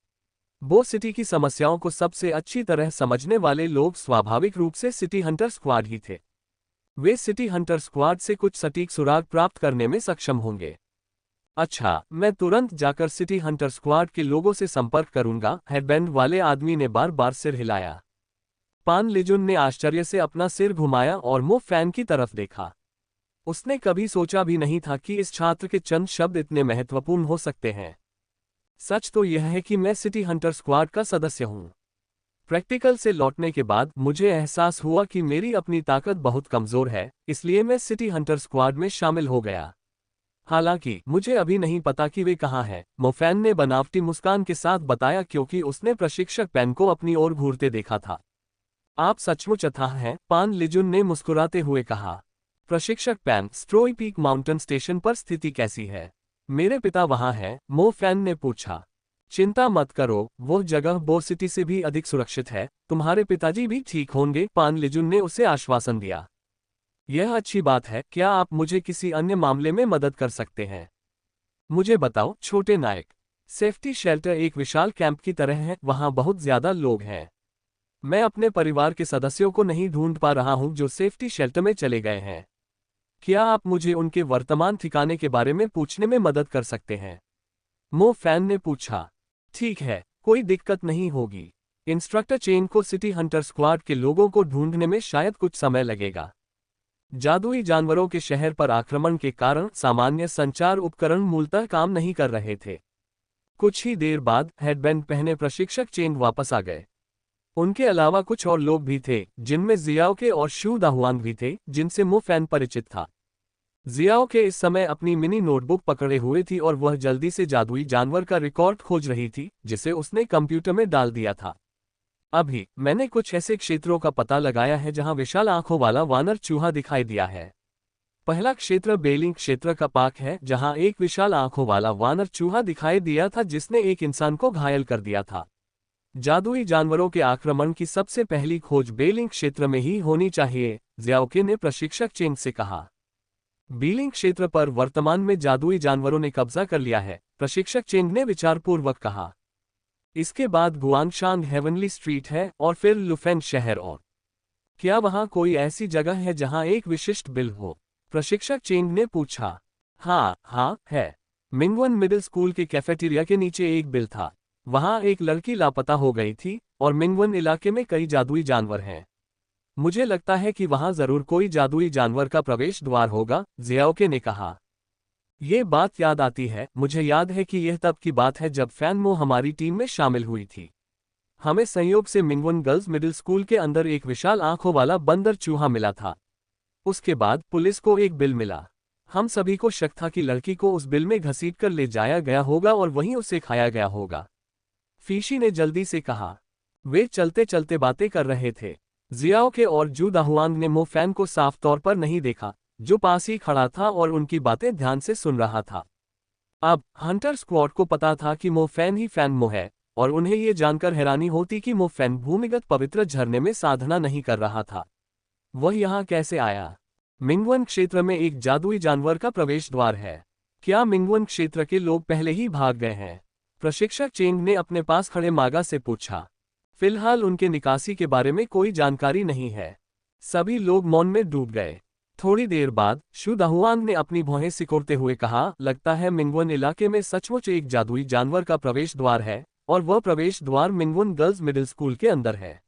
बो सिटी की समस्याओं को सबसे अच्छी तरह समझने वाले लोग स्वाभाविक रूप से सिटी हंटर स्क्वाड ही थे। वे सिटी हंटर स्क्वाड से कुछ सटीक सुराग प्राप्त करने में सक्षम होंगे। अच्छा, मैं तुरंत जाकर सिटी हंटर स्क्वाड के लोगों से संपर्क करूंगा, हेडबैंड वाले आदमी ने बार बार सिर हिलाया। पान लिजुन ने आश्चर्य से अपना सिर घुमाया और मुफैन की तरफ देखा। उसने कभी सोचा भी नहीं था कि इस छात्र के चंद शब्द इतने महत्वपूर्ण हो सकते हैं। सच तो यह है कि मैं सिटी हंटर स्क्वाड का सदस्य हूं। प्रैक्टिकल से लौटने के बाद मुझे एहसास हुआ कि मेरी अपनी ताकत बहुत कमजोर है, इसलिए मैं सिटी हंटर स्क्वाड में शामिल हो गया। हालांकि मुझे अभी नहीं पता कि वे कहाँ हैं, मुफैन ने बनावटी मुस्कान के साथ बताया, क्योंकि उसने प्रशिक्षक पेन को अपनी ओर घूरते देखा था। आप सचमुच अथाह हैं, पान लिजुन ने मुस्कुराते हुए कहा। प्रशिक्षक पेन, स्ट्रोई पीक माउंटेन स्टेशन पर स्थिति कैसी है? मेरे पिता वहां हैं, मुफैन ने पूछा। चिंता मत करो, वो जगह बो सिटी से भी अधिक सुरक्षित है, तुम्हारे पिताजी भी ठीक होंगे, पान लिजुन ने उसे आश्वासन दिया। यह अच्छी बात है, क्या आप मुझे किसी अन्य मामले में मदद कर सकते हैं? मुझे बताओ, छोटे नायक। सेफ्टी शेल्टर एक विशाल कैंप की तरह है, वहां बहुत ज्यादा लोग हैं। मैं अपने परिवार के सदस्यों को नहीं ढूंढ पा रहा हूं जो सेफ्टी शेल्टर में चले गए हैं। क्या आप मुझे उनके वर्तमान ठिकाने के बारे में पूछने में मदद कर सकते हैं? मुफैन ने पूछा। ठीक है, कोई दिक्कत नहीं होगी। इंस्ट्रक्टर चेन को सिटी हंटर स्क्वाड के लोगों को ढूंढने में शायद कुछ समय लगेगा। जादुई जानवरों के शहर पर आक्रमण के कारण सामान्य संचार उपकरण मूलतः काम नहीं कर रहे थे। कुछ ही देर बाद हेडबैंड पहने प्रशिक्षक चेन वापस आ गए। उनके अलावा कुछ और लोग भी थे, जिनमें जियाओके और शू दाहुआंग भी थे, जिनसे मुफैन परिचित था। जियाओके इस समय अपनी मिनी नोटबुक पकड़े हुए थी और वह जल्दी से जादुई जानवर का रिकॉर्ड खोज रही थी, जिसे उसने कंप्यूटर में डाल दिया था। अभी मैंने कुछ ऐसे क्षेत्रों का पता लगाया है जहां विशाल आंखों वाला वानर चूहा दिखाई दिया है। पहला क्षेत्र बेलिंग क्षेत्र का पार्क है, जहां एक विशाल आंखों वाला वानर चूहा दिखाई दिया था जिसने एक इंसान को घायल कर दिया था। जादुई जानवरों के आक्रमण की सबसे पहली खोज बेलिंग क्षेत्र में ही होनी चाहिए, जियाओके ने प्रशिक्षक चेंग से कहा। बेलिंग क्षेत्र पर वर्तमान में जादुई जानवरों ने कब्जा कर लिया है, प्रशिक्षक चेंग ने विचारपूर्वक कहा। इसके बाद गुआंगशांग हेवनली स्ट्रीट है और फिर लुफेन शहर। और क्या वहां कोई ऐसी जगह है जहां एक विशिष्ट बिल हो? प्रशिक्षक चेंग ने पूछा। हाँ है। मिंगवन मिडिल स्कूल के कैफेटेरिया के नीचे एक बिल था। वहां एक लड़की लापता हो गई थी और मिंगवन इलाके में कई जादुई जानवर हैं। मुझे लगता है कि वहां जरूर कोई जादुई जानवर का प्रवेश द्वार होगा, जियाओके ने कहा। ये बात याद आती है, मुझे याद है कि यह तब की बात है जब फैनमो हमारी टीम में शामिल हुई थी। हमें संयोग से मिंगवन गर्ल्स मिडिल स्कूल के अंदर एक विशाल आंखों वाला बंदर चूहा मिला था। उसके बाद पुलिस को एक बिल मिला। हम सभी को शक था कि लड़की को उस बिल में घसीटकर ले जाया गया होगा और वहीं उसे खाया गया होगा, फीशी ने जल्दी से कहा। वे चलते चलते बातें कर रहे थे। जियाओके और जू दाहुआंग ने मुफैन को साफ तौर पर नहीं देखा, जो पास ही खड़ा था और उनकी बातें ध्यान से सुन रहा था। अब हंटर स्क्वाड को पता था कि मुफैन ही फैनमो है, और उन्हें ये जानकर हैरानी होती कि मुफैन भूमिगत पवित्र झरने में साधना नहीं कर रहा था। वह यहाँ कैसे आया? मिंगवन क्षेत्र में एक जादुई जानवर का प्रवेश द्वार है। क्या मिंगवन क्षेत्र के लोग पहले ही भाग गए हैं? प्रशिक्षक चेंग ने अपने पास खड़े मागा से पूछा। फिलहाल उनके निकासी के बारे में कोई जानकारी नहीं है। सभी लोग मौन में डूब गए। थोड़ी देर बाद शू दाहुआंग ने अपनी भौहें सिकोड़ते हुए कहा, लगता है मिंगवन इलाके में सचमुच एक जादुई जानवर का प्रवेश द्वार है, और वह प्रवेश द्वार मिंगवुन गर्ल्स मिडिल स्कूल के अंदर है।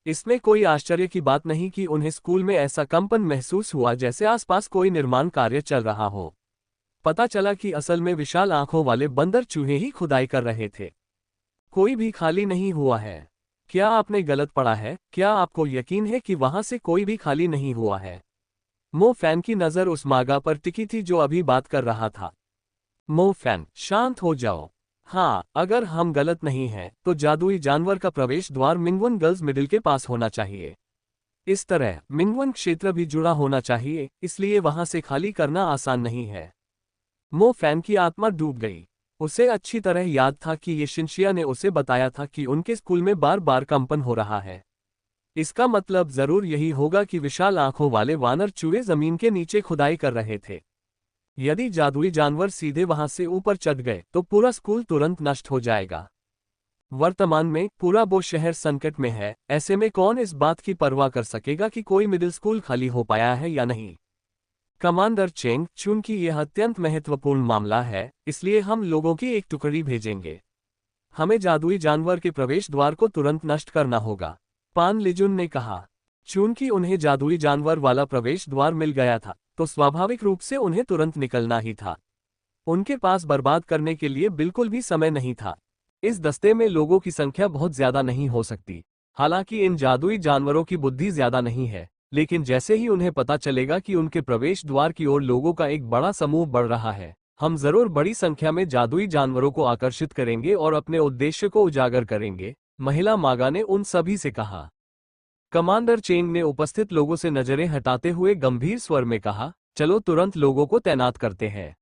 इसमें कोई आश्चर्य की बात नहीं कि उन्हें स्कूल में ऐसा कंपन महसूस हुआ जैसे आसपास कोई निर्माण कार्य चल रहा हो। पता चला कि असल में विशाल आंखों वाले बंदर चूहे ही खुदाई कर रहे थे। कोई भी खाली नहीं हुआ है। क्या आपने गलत पढ़ा है? क्या आपको यकीन है कि वहां से कोई भी खाली नहीं हुआ है? मो फैन की नजर उस मागा पर टिकी थी जो अभी बात कर रहा था। मो फैन, शांत हो जाओ। हाँ, अगर हम गलत नहीं हैं, तो जादुई जानवर का प्रवेश द्वार मिंगवन गर्ल्स मिडिल के पास होना चाहिए। इस तरह मिंगवन क्षेत्र भी जुड़ा होना चाहिए, इसलिए वहां से खाली करना आसान नहीं है। मो फैन की आत्मा डूब गई। उसे अच्छी तरह याद था कि ये शिनशिया ने उसे बताया था कि उनके स्कूल में बार बार कंपन हो रहा है। इसका मतलब जरूर यही होगा कि विशाल आंखों वाले वानर चूहे जमीन के नीचे खुदाई कर रहे थे। यदि जादुई जानवर सीधे वहां से ऊपर चढ़ गए तो पूरा स्कूल तुरंत नष्ट हो जाएगा। वर्तमान में पूरा वो शहर संकट में है। ऐसे में कौन इस बात की परवाह कर सकेगा कि कोई मिडिल स्कूल खाली हो पाया है या नहीं? कमांडर चेंग, चूंकि यह अत्यंत महत्वपूर्ण मामला है, इसलिए हम लोगों की एक टुकड़ी भेजेंगे। हमें जादुई जानवर के प्रवेश द्वार को तुरंत नष्ट करना होगा, पान लिजुन ने कहा। चूंकि उन्हें जादुई जानवर वाला प्रवेश द्वार मिल गया था, तो स्वाभाविक रूप से उन्हें तुरंत निकलना ही था। उनके पास बर्बाद करने के लिए बिल्कुल भी समय नहीं था। इस दस्ते में लोगों की संख्या बहुत ज्यादा नहीं हो सकती। हालांकि इन जादुई जानवरों की बुद्धि ज्यादा नहीं है, लेकिन जैसे ही उन्हें पता चलेगा कि उनके प्रवेश द्वार की ओर लोगों का एक बड़ा समूह बढ़ रहा है, हम जरूर बड़ी संख्या में जादुई जानवरों को आकर्षित करेंगे और अपने उद्देश्य को उजागर करेंगे, महिला मागा ने उन सभी से कहा। कमांडर चेंग ने उपस्थित लोगों से नजरें हटाते हुए गंभीर स्वर में कहा, चलो तुरंत लोगों को तैनात करते हैं।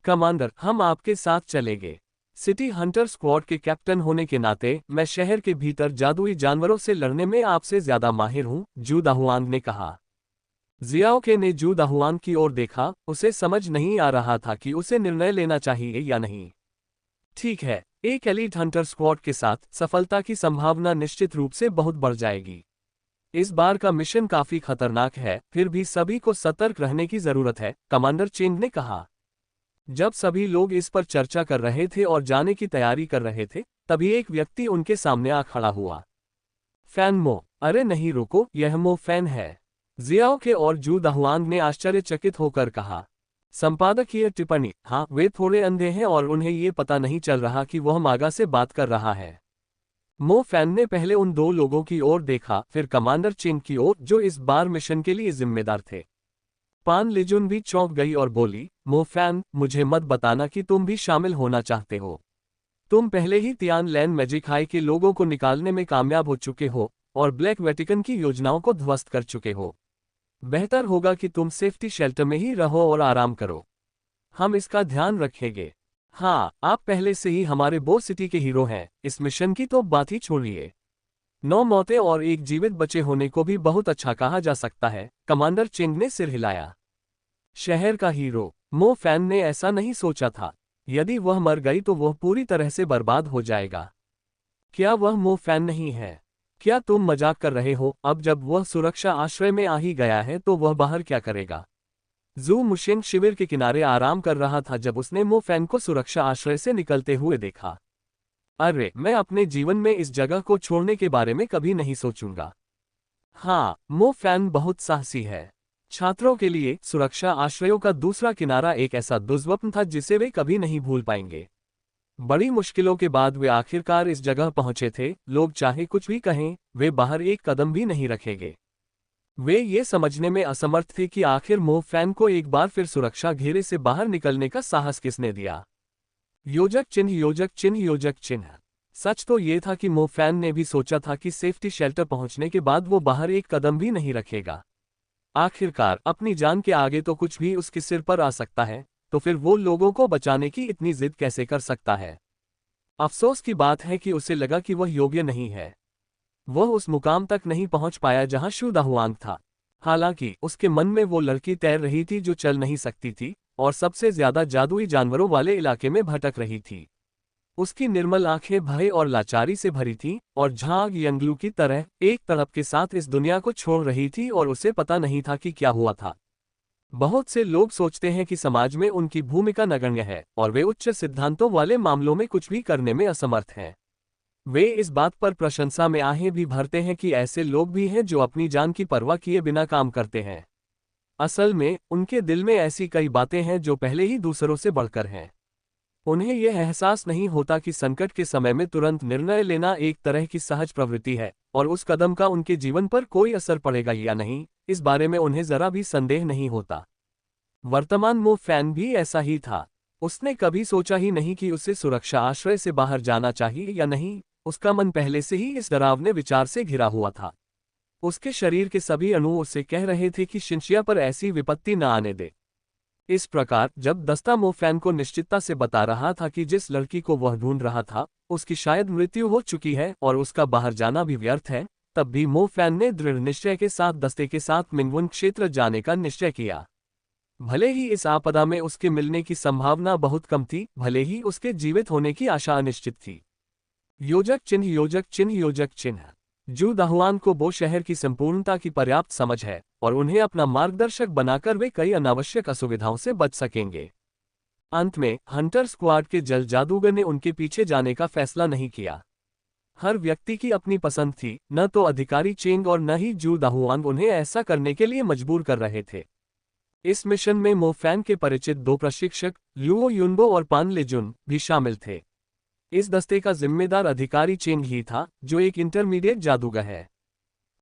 कमांडर, हम आपके साथ चलेंगे। सिटी हंटर स्क्वाड के कैप्टन होने के नाते मैं शहर के भीतर जादुई जानवरों से लड़ने में आपसे ज्यादा माहिर हूं, जू दाहुआंग ने कहा। जियाओके ने जू दाहुआंग की ओर देखा। उसे समझ नहीं आ रहा था कि उसे निर्णय लेना चाहिए या नहीं। ठीक है, एक एलीट हंटर स्क्वाड के साथ सफलता की संभावना निश्चित रूप से बहुत बढ़ जाएगी। इस बार का मिशन काफी खतरनाक है, फिर भी सभी को सतर्क रहने की जरूरत है, कमांडर चेंग ने कहा। जब सभी लोग इस पर चर्चा कर रहे थे और जाने की तैयारी कर रहे थे, तभी एक व्यक्ति उनके सामने आ खड़ा हुआ। फैन मो, अरे नहीं रुको, यह मो फैन है, जियाओ के और जू दाहुआंग ने आश्चर्यचकित होकर कहा। संपादकीय टिप्पणी, हाँ, वे थोड़े अंधे हैं और उन्हें ये पता नहीं चल रहा कि वह मागा से बात कर रहा है। मो फैन ने पहले उन दो लोगों की ओर देखा, फिर कमांडर चेंग की ओर जो इस बार मिशन के लिए जिम्मेदार थे। पान लिजुन भी चौंक गई और बोली, मो फैन, मुझे मत बताना कि तुम भी शामिल होना चाहते हो। तुम पहले ही तियान लैन मैजिक हाई के लोगों को निकालने में कामयाब हो चुके हो और ब्लैक वेटिकन की योजनाओं को ध्वस्त कर चुके हो। बेहतर होगा कि तुम सेफ्टी शेल्टर में ही रहो और आराम करो। हम इसका ध्यान रखेंगे। हाँ, आप पहले से ही हमारे बो सिटी के हीरो हैं, इस मिशन की तो बात ही छोड़िए। 9 मौतें और एक जीवित बचे होने को भी बहुत अच्छा कहा जा सकता है, कमांडर चेंग ने सिर हिलाया। शहर का हीरो? मो फैन ने ऐसा नहीं सोचा था। यदि वह मर गई तो वह पूरी तरह से बर्बाद हो जाएगा। क्या वह मो फैन नहीं है? क्या तुम मजाक कर रहे हो? अब जब वह सुरक्षा आश्रय में आ ही गया है तो वह बाहर क्या करेगा? जू मुशेंग शिविर के किनारे आराम कर रहा था जब उसने मो फैन को सुरक्षा आश्रय से निकलते हुए देखा। अरे, मैं अपने जीवन में इस जगह को छोड़ने के बारे में कभी नहीं सोचूंगा। हाँ, मो फैन बहुत साहसी है। छात्रों के लिए सुरक्षा आश्रयों का दूसरा किनारा एक ऐसा दुर्स्वप्न था जिसे वे कभी नहीं भूल पाएंगे। बड़ी मुश्किलों के बाद वे आखिरकार इस जगह पहुंचे थे। लोग चाहे कुछ भी कहें, वे बाहर एक कदम भी नहीं रखेंगे। वे ये समझने में असमर्थ थे कि आखिर मो फैन को एक बार फिर सुरक्षा घेरे से बाहर निकलने का साहस किसने दिया। योजक चिन्ह, योजक चिन्ह, योजक चिन्ह। सच तो ये था कि मो फैन ने भी सोचा था कि सेफ्टी शेल्टर पहुंचने के बाद वो बाहर एक कदम भी नहीं रखेगा। आखिरकार अपनी जान के आगे तो कुछ भी उसके सिर पर आ सकता है, तो फिर वो लोगों को बचाने की इतनी जिद कैसे कर सकता है। अफसोस की बात है कि उसे लगा कि वह योग्य नहीं है। वह उस मुकाम तक नहीं पहुंच पाया जहां शू दाहुआंग था। हालांकि उसके मन में वो लड़की तैर रही थी जो चल नहीं सकती थी और सबसे ज्यादा जादुई जानवरों वाले इलाके में भटक रही थी। उसकी निर्मल आंखें भय और लाचारी से भरी थीं और झांग यंगलू की तरह एक तड़प के साथ इस दुनिया को छोड़ रही थी और उसे पता नहीं था कि क्या हुआ था। बहुत से लोग सोचते हैं कि समाज में उनकी भूमिका नगण्य है और वे उच्च सिद्धांतों वाले मामलों में कुछ भी करने में असमर्थ हैं। वे इस बात पर प्रशंसा में आहें भी भरते हैं कि ऐसे लोग भी हैं जो अपनी जान की परवाह किए बिना काम करते हैं। असल में उनके दिल में ऐसी कई बातें हैं जो पहले ही दूसरों से बढ़कर हैं। उन्हें यह एहसास नहीं होता कि संकट के समय में तुरंत निर्णय लेना एक तरह की सहज प्रवृत्ति है, और उस कदम का उनके जीवन पर कोई असर पड़ेगा या नहीं, इस बारे में उन्हें जरा भी संदेह नहीं होता। वर्तमान मो फैन भी ऐसा ही था। उसने कभी सोचा ही नहीं कि उसे सुरक्षा आश्रय से बाहर जाना चाहिए या नहीं। उसका मन पहले से ही इस डरावने विचार से घिरा हुआ था। उसके शरीर के सभी अणु उसे कह रहे थे कि शिनशिया पर ऐसी विपत्ति न आने दे। इस प्रकार जब दस्ता मो फैन को निश्चितता से बता रहा था कि जिस लड़की को वह ढूंढ रहा था उसकी शायद मृत्यु हो चुकी है और उसका बाहर जाना भी व्यर्थ है, तब भी मो फैन ने दृढ़ निश्चय के साथ दस्ते के साथ मिंगवन क्षेत्र जाने का निश्चय किया। भले ही इस आपदा में उसके मिलने की संभावना बहुत कम थी, भले ही उसके जीवित होने की आशा अनिश्चित थी। योजक चिन्ह योजक चिन्ह योजक चिन्ह। जू दाहुआन को बो शहर की संपूर्णता की पर्याप्त समझ है और उन्हें अपना मार्गदर्शक बनाकर वे कई अनावश्यक असुविधाओं से बच सकेंगे। अंत में हंटर स्क्वाड के जल जादूगर ने उनके पीछे जाने का फैसला नहीं किया। हर व्यक्ति की अपनी पसंद थी, न तो अधिकारी चेंग और न ही जू दाहुआन उन्हें ऐसा करने के लिए मजबूर कर रहे थे। इस मिशन में मो फैन के परिचित दो प्रशिक्षक लुओ युनबो और पान लेजुन भी शामिल थे। इस दस्ते का जिम्मेदार अधिकारी चेंग ही था, जो एक इंटरमीडिएट जादूगर है।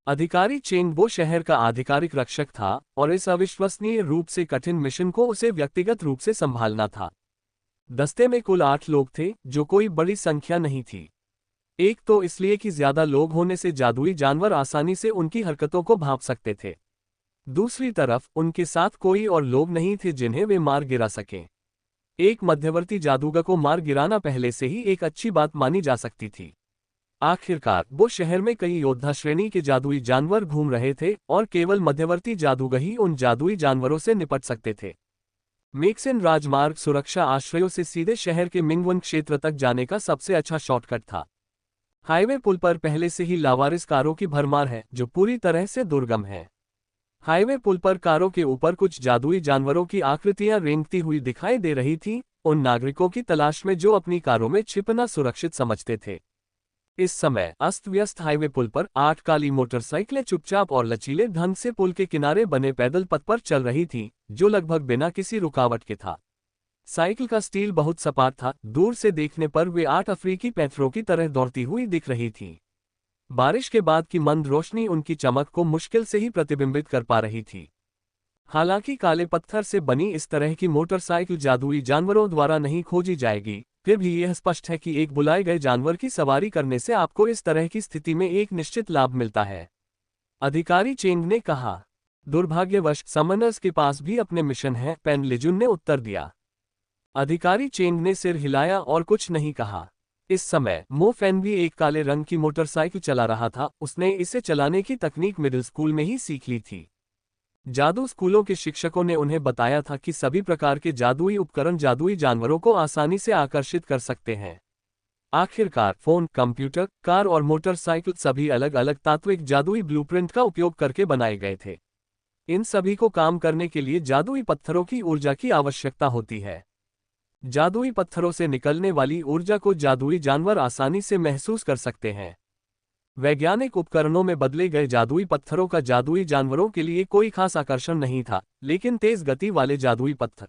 अधिकारी चेंग वो शहर का आधिकारिक रक्षक था और इस अविश्वसनीय रूप से कठिन मिशन को उसे व्यक्तिगत रूप से संभालना था। दस्ते में कुल 8 लोग थे, जो कोई बड़ी संख्या नहीं थी। एक तो इसलिए कि ज्यादा लोग होने से जादुई जानवर आसानी से उनकी हरकतों को भांप सकते थे। दूसरी तरफ उनके साथ कोई और लोग नहीं थे जिन्हें वे मार गिरा सकें। एक मध्यवर्ती जादूगर को मार गिराना पहले से ही एक अच्छी बात मानी जा सकती थी। आखिरकार वो शहर में कई योद्धा श्रेणी के जादुई जानवर घूम रहे थे और केवल मध्यवर्ती जादूगर ही उन जादुई जानवरों से निपट सकते थे। मेक्सिन राजमार्ग सुरक्षा आश्रयों से सीधे शहर के मिंगवन क्षेत्र तक जाने का सबसे अच्छा शॉर्टकट था। हाईवे पुल पर पहले से ही लावारिस कारों की भरमार है, जो पूरी तरह से दुर्गम है। हाईवे पुल पर कारों के ऊपर कुछ जादुई जानवरों की आकृतियां रेंगती हुई दिखाई दे रही थीं, उन नागरिकों की तलाश में जो अपनी कारों में छिपना सुरक्षित समझते थे। इस समय अस्त व्यस्त हाईवे पुल पर 8 काली मोटरसाइकिलें चुपचाप और लचीले ढंग से पुल के किनारे बने पैदल पथ पर चल रही थीं, जो लगभग बिना किसी रुकावट के था। साइकिल का स्टील बहुत सपाट था, दूर से देखने पर वे 8 अफ्रीकी पैंथरों की तरह दौड़ती हुई दिख रही थीं। बारिश के बाद की मंद रोशनी उनकी चमक को मुश्किल से ही प्रतिबिंबित कर पा रही थी। हालांकि काले पत्थर से बनी इस तरह की मोटरसाइकिल जादुई जानवरों द्वारा नहीं खोजी जाएगी, फिर भी यह स्पष्ट है कि एक बुलाए गए जानवर की सवारी करने से आपको इस तरह की स्थिति में एक निश्चित लाभ मिलता है, अधिकारी चेंग ने कहा। दुर्भाग्यवश समनर्स के पास भी अपने मिशन हैं, पेन लेजुन ने उत्तर दिया। अधिकारी चेंग ने सिर हिलाया और कुछ नहीं कहा। इस समय मो फैन भी एक काले रंग की मोटरसाइकिल चला रहा था। उसने इसे चलाने की तकनीक मिडिल स्कूल में ही सीख ली थी। जादू स्कूलों के शिक्षकों ने उन्हें बताया था कि सभी प्रकार के जादुई उपकरण जादुई जानवरों को आसानी से आकर्षित कर सकते हैं। आखिरकार फोन, कंप्यूटर, कार और मोटरसाइकिल सभी अलग अलग तात्विक जादुई ब्लूप्रिंट का उपयोग करके बनाए गए थे। इन सभी को काम करने के लिए जादुई पत्थरों की ऊर्जा की आवश्यकता होती है। जादुई पत्थरों से निकलने वाली ऊर्जा को जादुई जानवर आसानी से महसूस कर सकते हैं। वैज्ञानिक उपकरणों में बदले गए जादुई पत्थरों का जादुई जानवरों के लिए कोई खास आकर्षण नहीं था, लेकिन तेज गति वाले जादुई पत्थर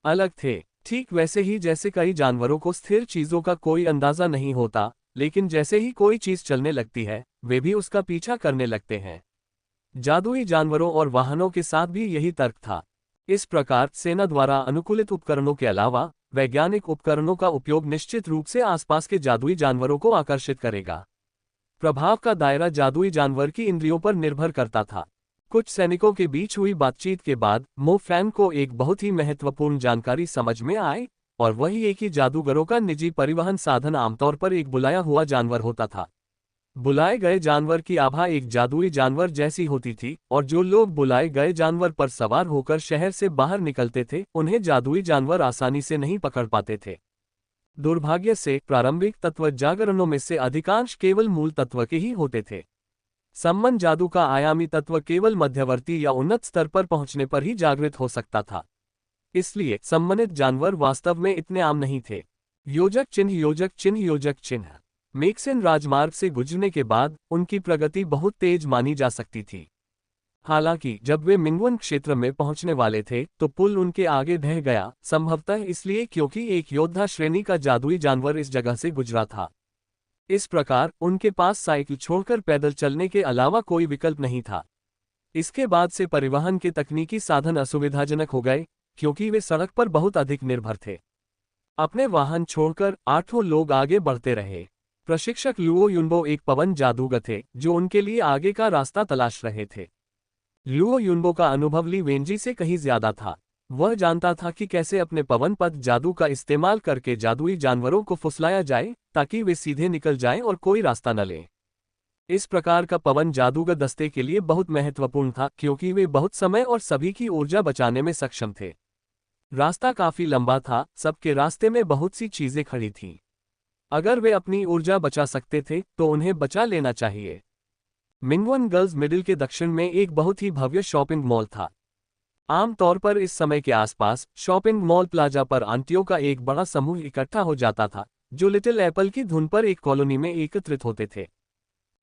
अलग थे। ठीक वैसे ही जैसे कई जानवरों को स्थिर चीजों का कोई अंदाजा नहीं होता, लेकिन जैसे ही कोई चीज चलने लगती है वे भी उसका पीछा करने लगते हैं। जादुई जानवरों और वाहनों के साथ भी यही तर्क था। इस प्रकार सेना द्वारा अनुकूलित उपकरणों के अलावा वैज्ञानिक उपकरणों का उपयोग निश्चित रूप से आसपास के जादुई जानवरों को आकर्षित करेगा। प्रभाव का दायरा जादुई जानवर की इंद्रियों पर निर्भर करता था। कुछ सैनिकों के बीच हुई बातचीत के बाद मो फैन को एक बहुत ही महत्वपूर्ण जानकारी समझ में आई, और वह ये कि जादूगरों का निजी परिवहन साधन आमतौर पर एक बुलाया हुआ जानवर होता था। बुलाए गए जानवर की आभा एक जादुई जानवर जैसी होती थी, और जो लोग बुलाए गए जानवर पर सवार होकर शहर से बाहर निकलते थे उन्हें जादुई जानवर आसानी से नहीं पकड़ पाते थे। दुर्भाग्य से प्रारंभिक तत्व जागरणों में से अधिकांश केवल मूल तत्व के ही होते थे। सम्मन जादू का आयामी तत्व केवल मध्यवर्ती या उन्नत स्तर पर पहुंचने पर ही जागृत हो सकता था। इसलिए सम्मनित जानवर वास्तव में इतने आम नहीं थे। योजक चिन्ह योजक चिन्ह योजक चिन्ह। मेक्सिन राजमार्ग से गुजरने के बाद उनकी प्रगति बहुत तेज मानी जा सकती थी। हालांकि जब वे मिंगवन क्षेत्र में पहुंचने वाले थे तो पुल उनके आगे ढह गया, संभवतः इसलिए क्योंकि एक योद्धा श्रेणी का जादुई जानवर इस जगह से गुजरा था। इस प्रकार उनके पास साइकिल छोड़कर पैदल चलने के अलावा कोई विकल्प नहीं था। इसके बाद से परिवहन के तकनीकी साधन असुविधाजनक हो गए, क्योंकि वे सड़क पर बहुत अधिक निर्भर थे। अपने वाहन छोड़कर 8 लोग आगे बढ़ते रहे। प्रशिक्षक लुओ युनबो एक पवन जादूगर थे जो उनके लिए आगे का रास्ता तलाश रहे थे। लुओ युनबो का अनुभव ली वेंजी से कहीं ज्यादा था। वह जानता था कि कैसे अपने पवन पथ जादू का इस्तेमाल करके जादुई जानवरों को फुसलाया जाए ताकि वे सीधे निकल जाएं और कोई रास्ता न लें। इस प्रकार का पवन जादूगर दस्ते के लिए बहुत महत्वपूर्ण था, क्योंकि वे बहुत समय और सभी की ऊर्जा बचाने में सक्षम थे। रास्ता काफी लंबा था, सबके रास्ते में बहुत सी चीजें खड़ी थीं। अगर वे अपनी ऊर्जा बचा सकते थे तो उन्हें बचा लेना चाहिए। मिंगवन गर्ल्स मिडिल के दक्षिण में एक बहुत ही भव्य शॉपिंग मॉल था। आमतौर पर इस समय के आसपास शॉपिंग मॉल प्लाजा पर आंटियों का एक बड़ा समूह इकट्ठा हो जाता था, जो लिटिल एप्पल की धुन पर एक कॉलोनी में एकत्रित होते थे।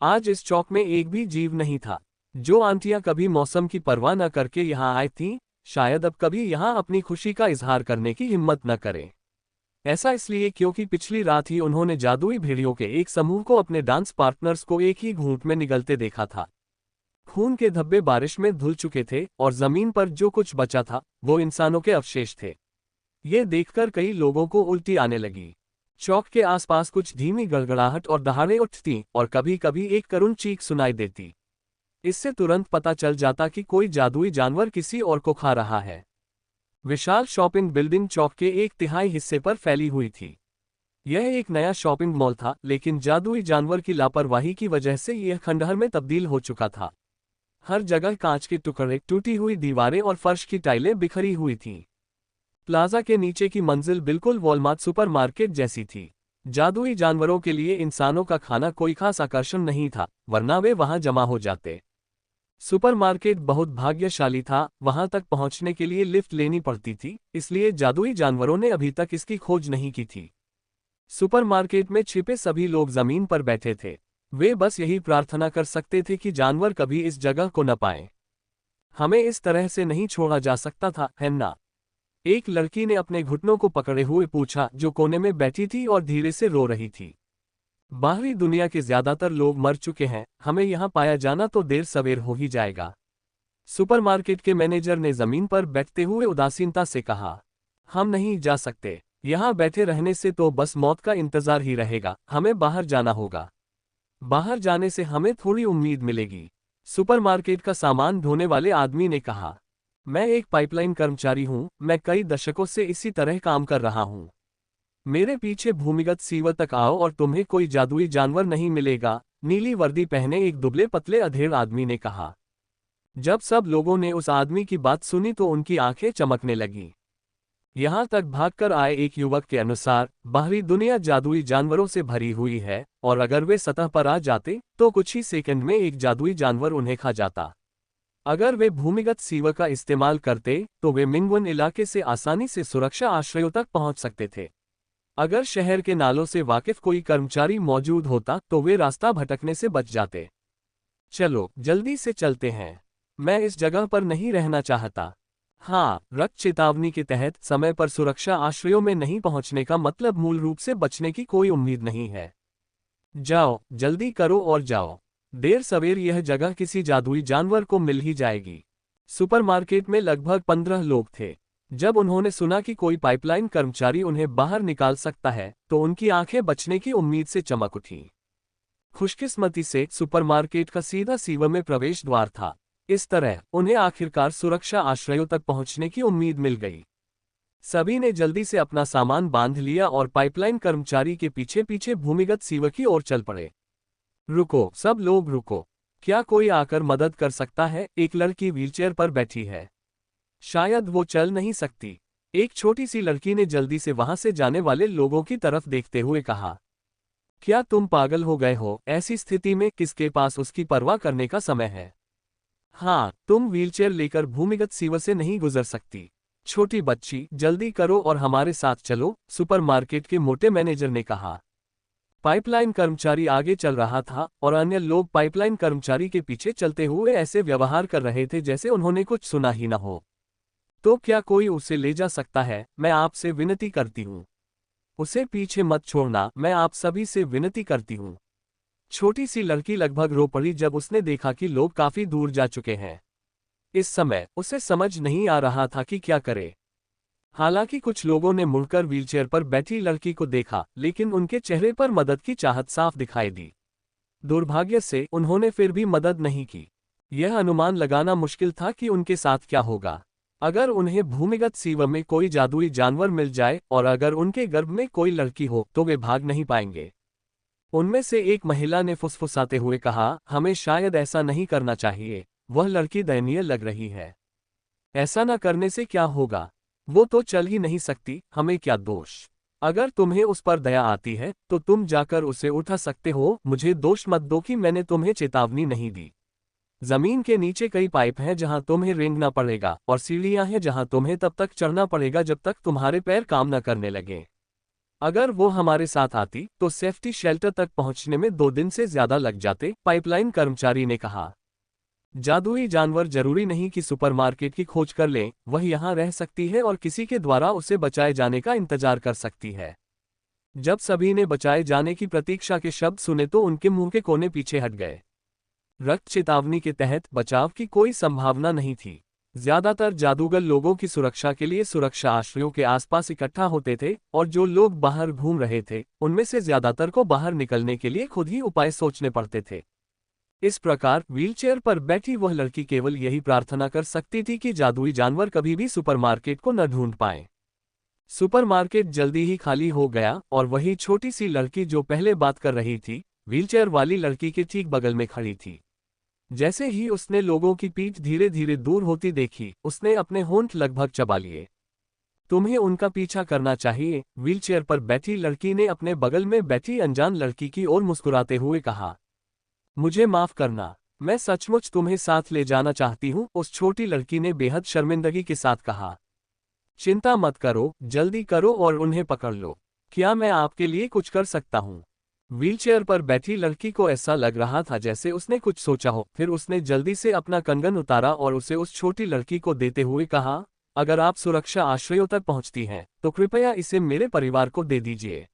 आज इस चौक में एक भी जीव नहीं था। जो आंटियां कभी मौसम की परवाह न करके यहाँ आई थीं, शायद अब कभी यहाँ अपनी खुशी का इजहार करने की हिम्मत न करें। ऐसा इसलिए क्योंकि पिछली रात ही उन्होंने जादुई भेड़ियों के एक समूह को अपने डांस पार्टनर्स को एक ही घूंट में निगलते देखा था। खून के धब्बे बारिश में धुल चुके थे और जमीन पर जो कुछ बचा था वो इंसानों के अवशेष थे। ये देखकर कई लोगों को उल्टी आने लगी। चौक के आसपास कुछ धीमी गड़गड़ाहट और दहाड़ें उठती और कभी कभी एक करुण चीख सुनाई देती। इससे तुरंत पता चल जाता कि कोई जादुई जानवर किसी और को खा रहा है। विशाल शॉपिंग बिल्डिंग चौक के 1/3 हिस्से पर फैली हुई थी। यह एक नया शॉपिंग मॉल था, लेकिन जादुई जानवर की लापरवाही की वजह से यह खंडहर में तब्दील हो चुका था। हर जगह कांच के टुकड़े, टूटी हुई दीवारें और फर्श की टाइलें बिखरी हुई थीं। प्लाजा के नीचे की मंजिल बिल्कुल वॉलमार्ट सुपरमार्केट जैसी थी। जादुई जानवरों के लिए इंसानों का खाना कोई खास आकर्षण नहीं था, वरना वे वहां जमा हो जाते। सुपरमार्केट बहुत भाग्यशाली था, वहां तक पहुंचने के लिए लिफ्ट लेनी पड़ती थी, इसलिए जादुई जानवरों ने अभी तक इसकी खोज नहीं की थी। सुपरमार्केट में छिपे सभी लोग जमीन पर बैठे थे। वे बस यही प्रार्थना कर सकते थे कि जानवर कभी इस जगह को न पाएं। हमें इस तरह से नहीं छोड़ा जा सकता था, है ना? एक लड़की ने अपने घुटनों को पकड़े हुए पूछा, जो कोने में बैठी थी और धीरे से रो रही थी। बाहरी दुनिया के ज्यादातर लोग मर चुके हैं, हमें यहाँ पाया जाना तो देर सवेर हो ही जाएगा। सुपरमार्केट के मैनेजर ने जमीन पर बैठते हुए उदासीनता से कहा, हम नहीं जा सकते। यहाँ बैठे रहने से तो बस मौत का इंतजार ही रहेगा, हमें बाहर जाना होगा। बाहर जाने से हमें थोड़ी उम्मीद मिलेगी। सुपरमार्केट का सामान ढोने वाले आदमी ने कहा, मैं एक पाइपलाइन कर्मचारी हूँ, मैं कई दशकों से इसी तरह काम कर रहा हूँ। मेरे पीछे भूमिगत सीवर तक आओ और तुम्हें कोई जादुई जानवर नहीं मिलेगा, नीली वर्दी पहने एक दुबले पतले अधेड़ आदमी ने कहा। जब सब लोगों ने उस आदमी की बात सुनी तो उनकी आंखें चमकने लगीं। यहाँ तक भागकर आए एक युवक के अनुसार बाहरी दुनिया जादुई जानवरों से भरी हुई है और अगर वे सतह पर आ जाते तो कुछ ही सेकंड में एक जादुई जानवर उन्हें खा जाता। अगर वे भूमिगत सीवर का इस्तेमाल करते तो वे मिंगवन इलाके से आसानी से सुरक्षा आश्रयों तक पहुंच सकते थे। अगर शहर के नालों से वाकिफ कोई कर्मचारी मौजूद होता तो वे रास्ता भटकने से बच जाते। चलो जल्दी से चलते हैं, मैं इस जगह पर नहीं रहना चाहता। हाँ, रक्त चेतावनी के तहत समय पर सुरक्षा आश्रयों में नहीं पहुंचने का मतलब मूल रूप से बचने की कोई उम्मीद नहीं है। जाओ, जल्दी करो और जाओ। देर सवेर यह जगह किसी जादुई जानवर को मिल ही जाएगी। सुपरमार्केट में लगभग 15 लोग थे। जब उन्होंने सुना कि कोई पाइपलाइन कर्मचारी उन्हें बाहर निकाल सकता है तो उनकी आंखें बचने की उम्मीद से चमक उठी। खुशकिस्मती से सुपरमार्केट का सीधा सीवर में प्रवेश द्वार था। इस तरह उन्हें आखिरकार सुरक्षा आश्रयों तक पहुंचने की उम्मीद मिल गई। सभी ने जल्दी से अपना सामान बांध लिया और पाइपलाइन कर्मचारी के पीछे पीछे भूमिगत सीवर की ओर चल पड़े। रुको, सब लोग रुको। क्या कोई आकर मदद कर सकता है? एक लड़की व्हीलचेयर पर बैठी है, शायद वो चल नहीं सकती। एक छोटी सी लड़की ने जल्दी से वहां से जाने वाले लोगों की तरफ देखते हुए कहा, क्या तुम पागल हो गए हो? ऐसी स्थिति में किसके पास उसकी परवाह करने का समय है? हाँ, तुम व्हीलचेयर लेकर भूमिगत सीवर से नहीं गुजर सकती। छोटी बच्ची, जल्दी करो और हमारे साथ चलो, सुपरमार्केट के मोटे मैनेजर ने कहा। पाइपलाइन कर्मचारी आगे चल रहा था और अन्य लोग पाइपलाइन कर्मचारी के पीछे चलते हुए ऐसे व्यवहार कर रहे थे जैसे उन्होंने कुछ सुना ही न हो। तो क्या कोई उसे ले जा सकता है? मैं आपसे विनती करती हूँ, उसे पीछे मत छोड़ना, मैं आप सभी से विनती करती हूँ। छोटी सी लड़की लगभग रो पड़ी जब उसने देखा कि लोग काफी दूर जा चुके हैं। इस समय उसे समझ नहीं आ रहा था कि क्या करे। हालांकि कुछ लोगों ने मुड़कर व्हीलचेयर पर बैठी लड़की को देखा, लेकिन उनके चेहरे पर मदद की चाहत साफ दिखाई दी। दुर्भाग्य से उन्होंने फिर भी मदद नहीं की। यह अनुमान लगाना मुश्किल था कि उनके साथ क्या होगा। अगर उन्हें भूमिगत सीवर में कोई जादुई जानवर मिल जाए और अगर उनके गर्भ में कोई लड़की हो तो वे भाग नहीं पाएंगे। उनमें से एक महिला ने फुसफुसाते हुए कहा, हमें शायद ऐसा नहीं करना चाहिए, वह लड़की दयनीय लग रही है। ऐसा न करने से क्या होगा, वो तो चल ही नहीं सकती, हमें क्या दोष। अगर तुम्हें उस पर दया आती है तो तुम जाकर उसे उठा सकते हो, मुझे दोष मत दो कि मैंने तुम्हें चेतावनी नहीं दी। जमीन के नीचे कई पाइप हैं जहां तुम्हें रेंगना पड़ेगा और सीढ़ियां हैं जहां तुम्हें तब तक चढ़ना पड़ेगा जब तक तुम्हारे पैर काम न करने लगे। अगर वो हमारे साथ आती तो सेफ्टी शेल्टर तक पहुंचने में 2 दिन से ज्यादा लग जाते, पाइपलाइन कर्मचारी ने कहा। जादुई जानवर जरूरी नहीं कि सुपरमार्केट की खोज कर ले, वह यहाँ रह सकती है और किसी के द्वारा उसे बचाए जाने का इंतजार कर सकती है। जब सभी ने बचाए जाने की प्रतीक्षा के शब्द सुने तो उनके मुंह के कोने पीछे हट गए। रक्त चेतावनी के तहत बचाव की कोई संभावना नहीं थी। ज्यादातर जादूगर लोगों की सुरक्षा के लिए सुरक्षा आश्रयों के आसपास इकट्ठा होते थे और जो लोग बाहर घूम रहे थे उनमें से ज्यादातर को बाहर निकलने के लिए खुद ही उपाय सोचने पड़ते थे। इस प्रकार व्हीलचेयर पर बैठी वह लड़की केवल यही प्रार्थना कर सकती थी कि जादुई जानवर कभी भी सुपरमार्केट को न ढूंढ पाए। सुपरमार्केट जल्दी ही खाली हो गया और वही छोटी सी लड़की जो पहले बात कर रही थी, व्हीलचेयर वाली लड़की के ठीक बगल में खड़ी थी। जैसे ही उसने लोगों की पीठ धीरे धीरे दूर होती देखी, उसने अपने होंठ लगभग चबा लिए। तुम्हें उनका पीछा करना चाहिए, व्हीलचेयर पर बैठी लड़की ने अपने बगल में बैठी अनजान लड़की की ओर मुस्कुराते हुए कहा। मुझे माफ करना, मैं सचमुच तुम्हें साथ ले जाना चाहती हूँ, उस छोटी लड़की ने बेहद शर्मिंदगी के साथ कहा। चिंता मत करो, जल्दी करो और उन्हें पकड़ लो। क्या मैं आपके लिए कुछ कर सकता हूँ? व्हीलचेयर पर बैठी लड़की को ऐसा लग रहा था जैसे उसने कुछ सोचा हो। फिर उसने जल्दी से अपना कंगन उतारा और उसे उस छोटी लड़की को देते हुए कहा, अगर आप सुरक्षा आश्रयों तक पहुंचती हैं तो कृपया इसे मेरे परिवार को दे दीजिए।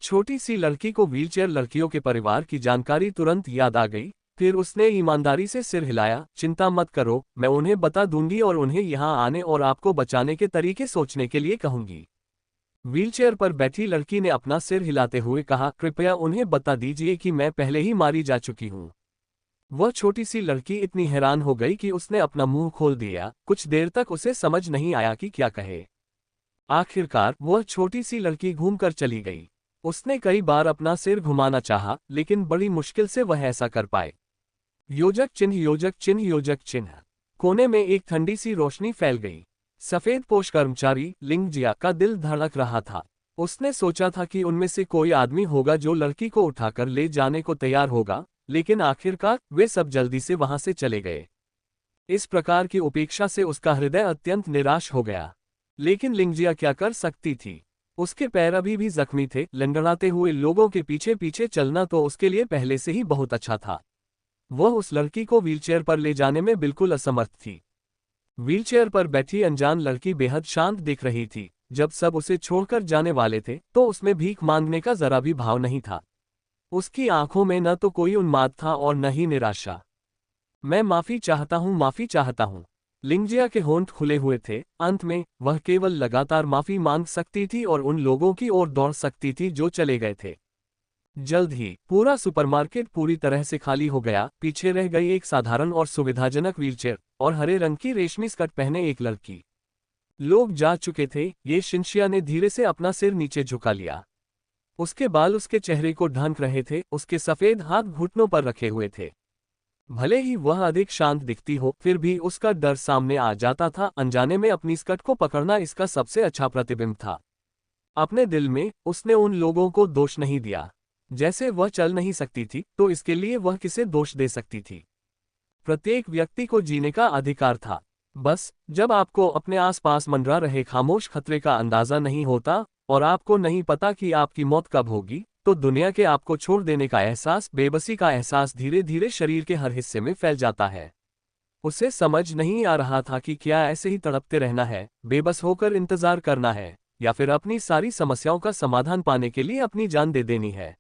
छोटी सी लड़की को व्हीलचेयर लड़कियों के परिवार की जानकारी तुरंत याद आ गई। फिर उसने ईमानदारी से सिर हिलाया, चिंता मत करो, मैं उन्हें बता दूंगी और उन्हें यहाँ आने और आपको बचाने के तरीके सोचने के लिए कहूंगी। व्हीलचेयर पर बैठी लड़की ने अपना सिर हिलाते हुए कहा, कृपया उन्हें बता दीजिए कि मैं पहले ही मारी जा चुकी हूँ। वह छोटी सी लड़की इतनी हैरान हो गई कि उसने अपना मुंह खोल दिया। कुछ देर तक उसे समझ नहीं आया कि क्या कहे। आखिरकार वह छोटी सी लड़की घूमकर चली गई। उसने कई बार अपना सिर घुमाना चाहा, लेकिन बड़ी मुश्किल से वह ऐसा कर पाए। योजक चिन्ह, योजक चिन्ह, योजक चिन्ह। कोने में एक ठंडी सी रोशनी फैल गई। सफेद पोश कर्मचारी लिंगजिया का दिल धड़क रहा था। उसने सोचा था कि उनमें से कोई आदमी होगा जो लड़की को उठाकर ले जाने को तैयार होगा, लेकिन आखिरकार वे सब जल्दी से वहां से चले गए। इस प्रकार की उपेक्षा से उसका हृदय अत्यंत निराश हो गया। लेकिन लिंगजिया क्या कर सकती थी? उसके पैर अभी भी जख्मी थे। लंगड़ाते हुए लोगों के पीछे पीछे चलना तो उसके लिए पहले से ही बहुत अच्छा था। वह उस लड़की को व्हीलचेयर पर ले जाने में बिल्कुल असमर्थ थी। व्हीलचेयर पर बैठी अनजान लड़की बेहद शांत दिख रही थी। जब सब उसे छोड़कर जाने वाले थे तो उसमें भीख मांगने का जरा भी भाव नहीं था। उसकी आंखों में न तो कोई उन्माद था और न ही निराशा। मैं माफी चाहता हूँ, माफी चाहता हूँ। लिंगजिया के होंठ खुले हुए थे। अंत में वह केवल लगातार माफी मांग सकती थी और उन लोगों की ओर दौड़ सकती थी जो चले गए थे। जल्द ही पूरा सुपरमार्केट पूरी तरह से खाली हो गया। पीछे रह गई एक साधारण और सुविधाजनक व्हीलचेयर और हरे रंग की रेशमी स्कर्ट पहने एक लड़की। लोग जा चुके थे। ये शिनशिया ने धीरे से अपना सिर नीचे झुका लिया। उसके बाल उसके चेहरे को ढांक रहे थे। उसके सफेद हाथ घुटनों पर रखे हुए थे। भले ही वह अधिक शांत दिखती हो, फिर भी उसका डर सामने आ जाता था। अनजाने में अपनी स्कर्ट को पकड़ना इसका सबसे अच्छा प्रतिबिंब था। अपने दिल में उसने उन लोगों को दोष नहीं दिया। जैसे वह चल नहीं सकती थी तो इसके लिए वह किसे दोष दे सकती थी? प्रत्येक व्यक्ति को जीने का अधिकार था। बस जब आपको अपने आसपास मंडरा रहे खामोश खतरे का अंदाजा नहीं होता और आपको नहीं पता कि आपकी मौत कब होगी, तो दुनिया के आपको छोड़ देने का एहसास, बेबसी का एहसास धीरे धीरे शरीर के हर हिस्से में फैल जाता है। उसे समझ नहीं आ रहा था कि क्या ऐसे ही तड़पते रहना है, बेबस होकर इंतजार करना है, या फिर अपनी सारी समस्याओं का समाधान पाने के लिए अपनी जान दे देनी है।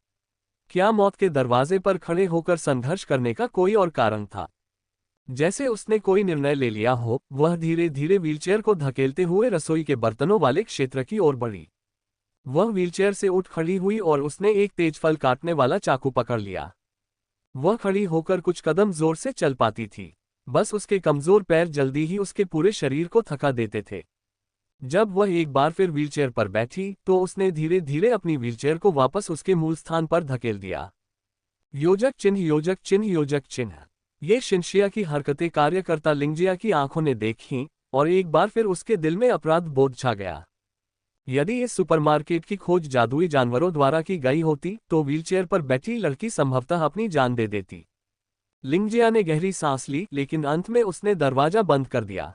क्या मौत के दरवाजे पर खड़े होकर संघर्ष करने का कोई और कारण था? जैसे उसने कोई निर्णय ले लिया हो, वह धीरे धीरे व्हीलचेयर को धकेलते हुए रसोई के बर्तनों वाले क्षेत्र की ओर बढ़ी। वह व्हीलचेयर से उठ खड़ी हुई और उसने एक तेज फल काटने वाला चाकू पकड़ लिया। वह खड़ी होकर कुछ कदम जोर से चल पाती थी, बस उसके कमजोर पैर जल्दी ही उसके पूरे शरीर को थका देते थे। जब वह एक बार फिर व्हीलचेयर पर बैठी तो उसने धीरे धीरे अपनी व्हीलचेयर को वापस उसके मूल स्थान पर धकेल दिया। योजक चिन्ह, योजक चिन्ह, योजक चिन्ह। ये शिनशिया की हरकतें कार्यकर्ता लिंगजिया की आंखों ने देखीं, और एक बार फिर उसके दिल में अपराध बोध छा गया। यदि इस सुपरमार्केट की खोज जादुई जानवरों द्वारा की गई होती तो व्हीलचेयर पर बैठी लड़की संभवतः अपनी जान दे देती। लिंगजिया ने गहरी सांस ली, लेकिन अंत में उसने दरवाजा बंद कर दिया।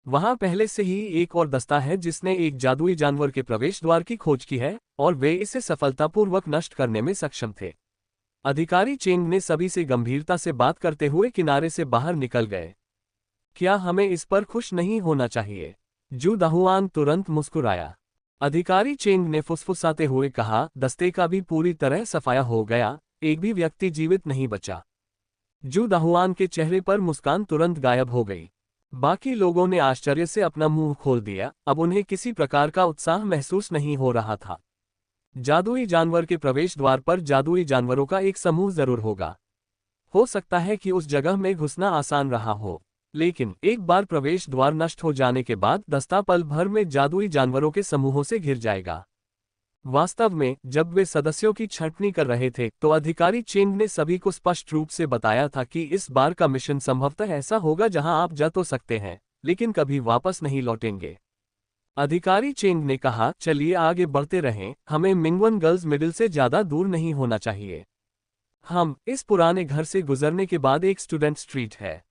वहां पहले से ही एक और दस्ता है जिसने एक जादुई जानवर के प्रवेश द्वार की खोज की है, और वे इसे सफलतापूर्वक नष्ट करने में सक्षम थे। अधिकारी चेंग ने सभी से गंभीरता से बात करते हुए किनारे से बाहर निकल गए। क्या हमें इस पर खुश नहीं होना चाहिए? जू दाहुआन तुरंत मुस्कुराया। अधिकारी चेंग ने फुसफुसाते हुए कहा, दस्ते का भी पूरी तरह सफाया हो गया, एक भी व्यक्ति जीवित नहीं बचा। जू दाहुआन के चेहरे पर मुस्कान तुरंत गायब हो गई। बाकी लोगों ने आश्चर्य से अपना मुंह खोल दिया, अब उन्हें किसी प्रकार का उत्साह महसूस नहीं हो रहा था। जादुई जानवर के प्रवेश द्वार पर जादुई जानवरों का एक समूह जरूर होगा। हो सकता है कि उस जगह में घुसना आसान रहा हो, लेकिन एक बार प्रवेश द्वार नष्ट हो जाने के बाद दस्ता पल भर में जादुई जानवरों के समूहों से घिर जाएगा। वास्तव में जब वे सदस्यों की छंटनी कर रहे थे तो अधिकारी चेंग ने सभी को स्पष्ट रूप से बताया था कि इस बार का मिशन संभवतः ऐसा होगा जहां आप जा तो सकते हैं, लेकिन कभी वापस नहीं लौटेंगे। अधिकारी चेंग ने कहा, चलिए आगे बढ़ते रहें, हमें मिंगवन गर्ल्स मिडिल से ज्यादा दूर नहीं होना चाहिए। हम इस पुराने घर से गुजरने के बाद एक स्टूडेंट स्ट्रीट है।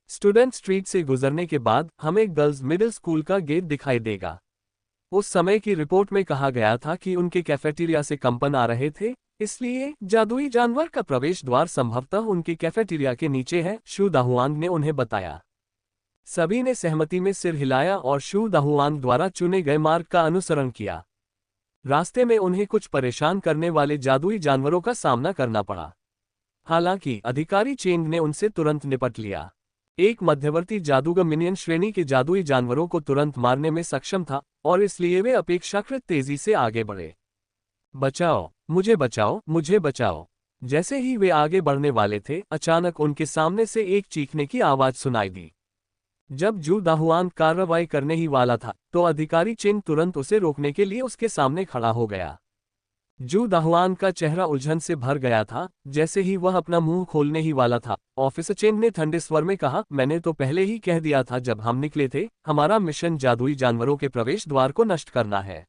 स्टूडेंट स्ट्रीट से गुजरने के बाद हमें गर्ल्स मिडिल स्कूल का गेट दिखाई देगा। उस समय की रिपोर्ट में कहा गया था कि उनके कैफेटेरिया से कंपन आ रहे थे, इसलिए जादुई जानवर का प्रवेश द्वार संभवतः उनके कैफेटेरिया के नीचे है, शू दाहुआंग ने उन्हें बताया। सभी ने सहमति में सिर हिलाया और शू दाहुआंग द्वारा चुने गए मार्ग का अनुसरण किया। रास्ते में उन्हें कुछ परेशान करने वाले जादुई जानवरों का सामना करना पड़ा। हालांकि अधिकारी चेंग ने उनसे तुरंत निपट लिया। एक मध्यवर्ती जादूगर मिनियन श्रेणी के जादुई जानवरों को तुरंत मारने में सक्षम था, और इसलिए वे अपेक्षाकृत तेजी से आगे बढ़े। बचाओ, मुझे बचाओ, मुझे बचाओ। जैसे ही वे आगे बढ़ने वाले थे, अचानक उनके सामने से एक चीखने की आवाज सुनाई दी। जब जू दाहुआन कार्रवाई करने ही वाला था तो अधिकारी चेंग तुरंत उसे रोकने के लिए उसके सामने खड़ा हो गया। जू दाहुआन का चेहरा उलझन से भर गया था। जैसे ही वह अपना मुंह खोलने ही वाला था, ऑफिसर चेंग ने ठंडे स्वर में कहा, मैंने तो पहले ही कह दिया था जब हम निकले थे, हमारा मिशन जादुई जानवरों के प्रवेश द्वार को नष्ट करना है।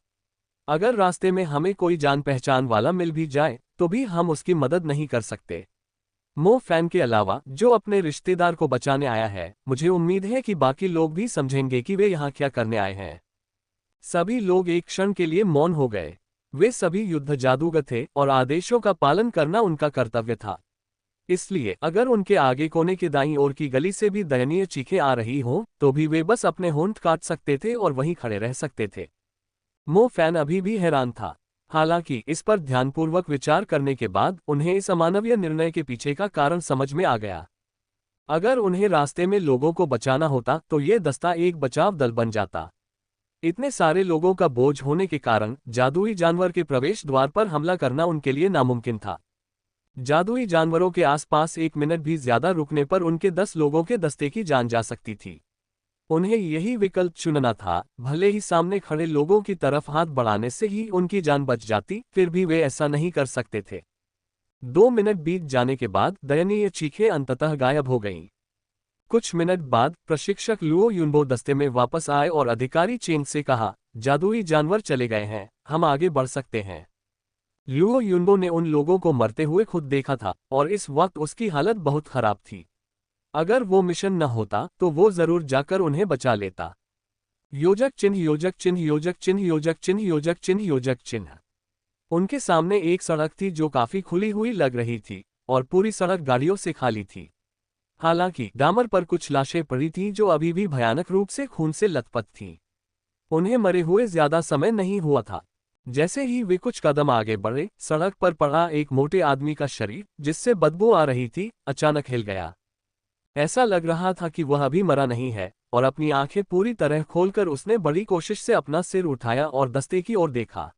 अगर रास्ते में हमें कोई जान पहचान वाला मिल भी जाए तो भी हम उसकी मदद नहीं कर सकते। मो फैन के अलावा जो अपने रिश्तेदार को बचाने आया है, मुझे उम्मीद है कि बाकी लोग भी समझेंगे कि वे यहाँ क्या करने आए हैं। सभी लोग एक क्षण के लिए मौन हो गए। वे सभी युद्ध जादूगर थे और आदेशों का पालन करना उनका कर्तव्य था। इसलिए अगर उनके आगे कोने के दाईं ओर की गली से भी दयनीय चीखें आ रही हों तो भी वे बस अपने होंठ काट सकते थे और वहीं खड़े रह सकते थे। मो फैन अभी भी हैरान था। हालांकि इस पर ध्यानपूर्वक विचार करने के बाद उन्हें इस अमानवीय निर्णय के पीछे का कारण समझ में आ गया। अगर उन्हें रास्ते में लोगों को बचाना होता तो ये दस्ता एक बचाव दल बन जाता। इतने सारे लोगों का बोझ होने के कारण जादुई जानवर के प्रवेश द्वार पर हमला करना उनके लिए नामुमकिन था। जादुई जानवरों के आसपास एक मिनट भी ज्यादा रुकने पर उनके 10 लोगों के दस्ते की जान जा सकती थी। उन्हें यही विकल्प चुनना था, भले ही सामने खड़े लोगों की तरफ हाथ बढ़ाने से ही उनकी जान बच जाती, फिर भी वे ऐसा नहीं कर सकते थे। 2 मिनट बीत जाने के बाद दयनीय चीखें अंततः गायब हो गईं। कुछ मिनट बाद प्रशिक्षक लुओ युनबो दस्ते में वापस आए और अधिकारी चेंग से कहा, जादुई जानवर चले गए हैं, हम आगे बढ़ सकते हैं। लुओ युनबो ने उन लोगों को मरते हुए खुद देखा था और इस वक्त उसकी हालत बहुत खराब थी। अगर वो मिशन न होता तो वो जरूर जाकर उन्हें बचा लेता। योजक चिन्ह, योजक चिन्ह, योजक चिन्ह, योजक चिन्ह, योजक चिन्ह, योजक चिन्ह। उनके सामने एक सड़क थी जो काफी खुली हुई लग रही थी और पूरी सड़क गाड़ियों से खाली थी। हालांकि डामर पर कुछ लाशें पड़ी थीं जो अभी भी भयानक रूप से खून से लथपथ थीं। उन्हें मरे हुए ज्यादा समय नहीं हुआ था। जैसे ही वे कुछ कदम आगे बढ़े, सड़क पर पड़ा एक मोटे आदमी का शरीर, जिससे बदबू आ रही थी, अचानक हिल गया। ऐसा लग रहा था कि वह अभी मरा नहीं है, और अपनी आंखें पूरी तरह खोलकर उसने बड़ी कोशिश से अपना सिर उठाया और दस्ते की ओर देखा।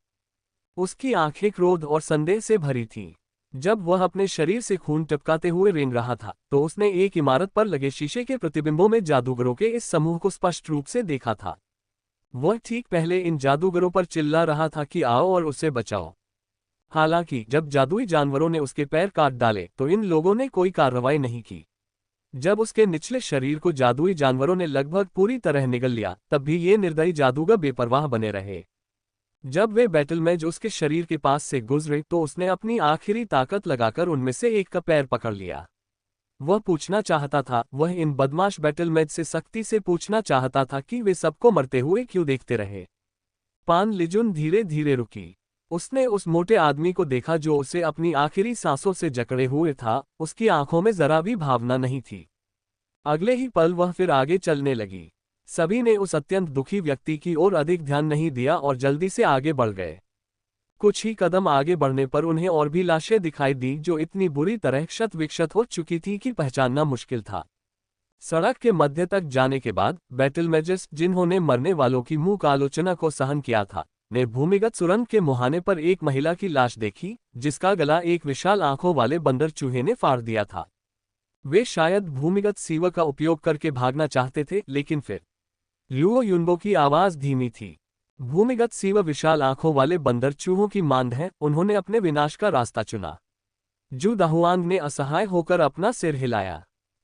उसकी आंखें क्रोध और संदेह से भरी थीं। जब वह अपने शरीर से खून टपकाते हुए रेंग रहा था, तो उसने एक इमारत पर लगे शीशे के प्रतिबिंबों में जादूगरों के इस समूह को स्पष्ट रूप से देखा था। वह ठीक पहले इन जादूगरों पर चिल्ला रहा था कि आओ और उसे बचाओ। हालांकि जब जादुई जानवरों ने उसके पैर काट डाले तो इन लोगों ने कोई कार्रवाई नहीं की। जब उसके निचले शरीर को जादुई जानवरों ने लगभग पूरी तरह निगल लिया, तब भी ये निर्दयी जादूगर बेपरवाह बने रहे। जब वे बैटलमैज उसके शरीर के पास से गुजरे तो उसने अपनी आखिरी ताकत लगाकर उनमें से एक का पैर पकड़ लिया। वह पूछना चाहता था, वह इन बदमाश बैटलमैज से सख्ती से पूछना चाहता था कि वे सबको मरते हुए क्यों देखते रहे। पान लिजुन धीरे धीरे रुकी। उसने उस मोटे आदमी को देखा जो उसे अपनी आखिरी सांसों से जकड़े हुए था। उसकी आंखों में जरा भी भावना नहीं थी। अगले ही पल वह फिर आगे चलने लगी। सभी ने उस अत्यंत दुखी व्यक्ति की ओर अधिक ध्यान नहीं दिया और जल्दी से आगे बढ़ गए। कुछ ही कदम आगे बढ़ने पर उन्हें और भी लाशें दिखाई दी जो इतनी बुरी तरह क्षत विक्षत हो चुकी थी कि पहचानना मुश्किल था। सड़क के मध्य तक जाने के बाद बैटलमैजेस, जिन्होंने मरने वालों की मूक आलोचना को सहन किया था, ने भूमिगत सुरंग के मुहाने पर एक महिला की लाश देखी, जिसका गला एक विशाल आंखों वाले बंदर चूहे ने फाड़ दिया था। वे शायद भूमिगत सीवर का उपयोग करके भागना चाहते थे, लेकिन फिर लुओ युनबो की आवाज धीमी थी। भूमिगत सीवर विशाल आंखों वाले बंदर चूहों की मांद है, उन्होंने अपने विनाश का रास्ता चुना। जू दाहुआंग ने असहाय होकर अपना सिर हिलाया।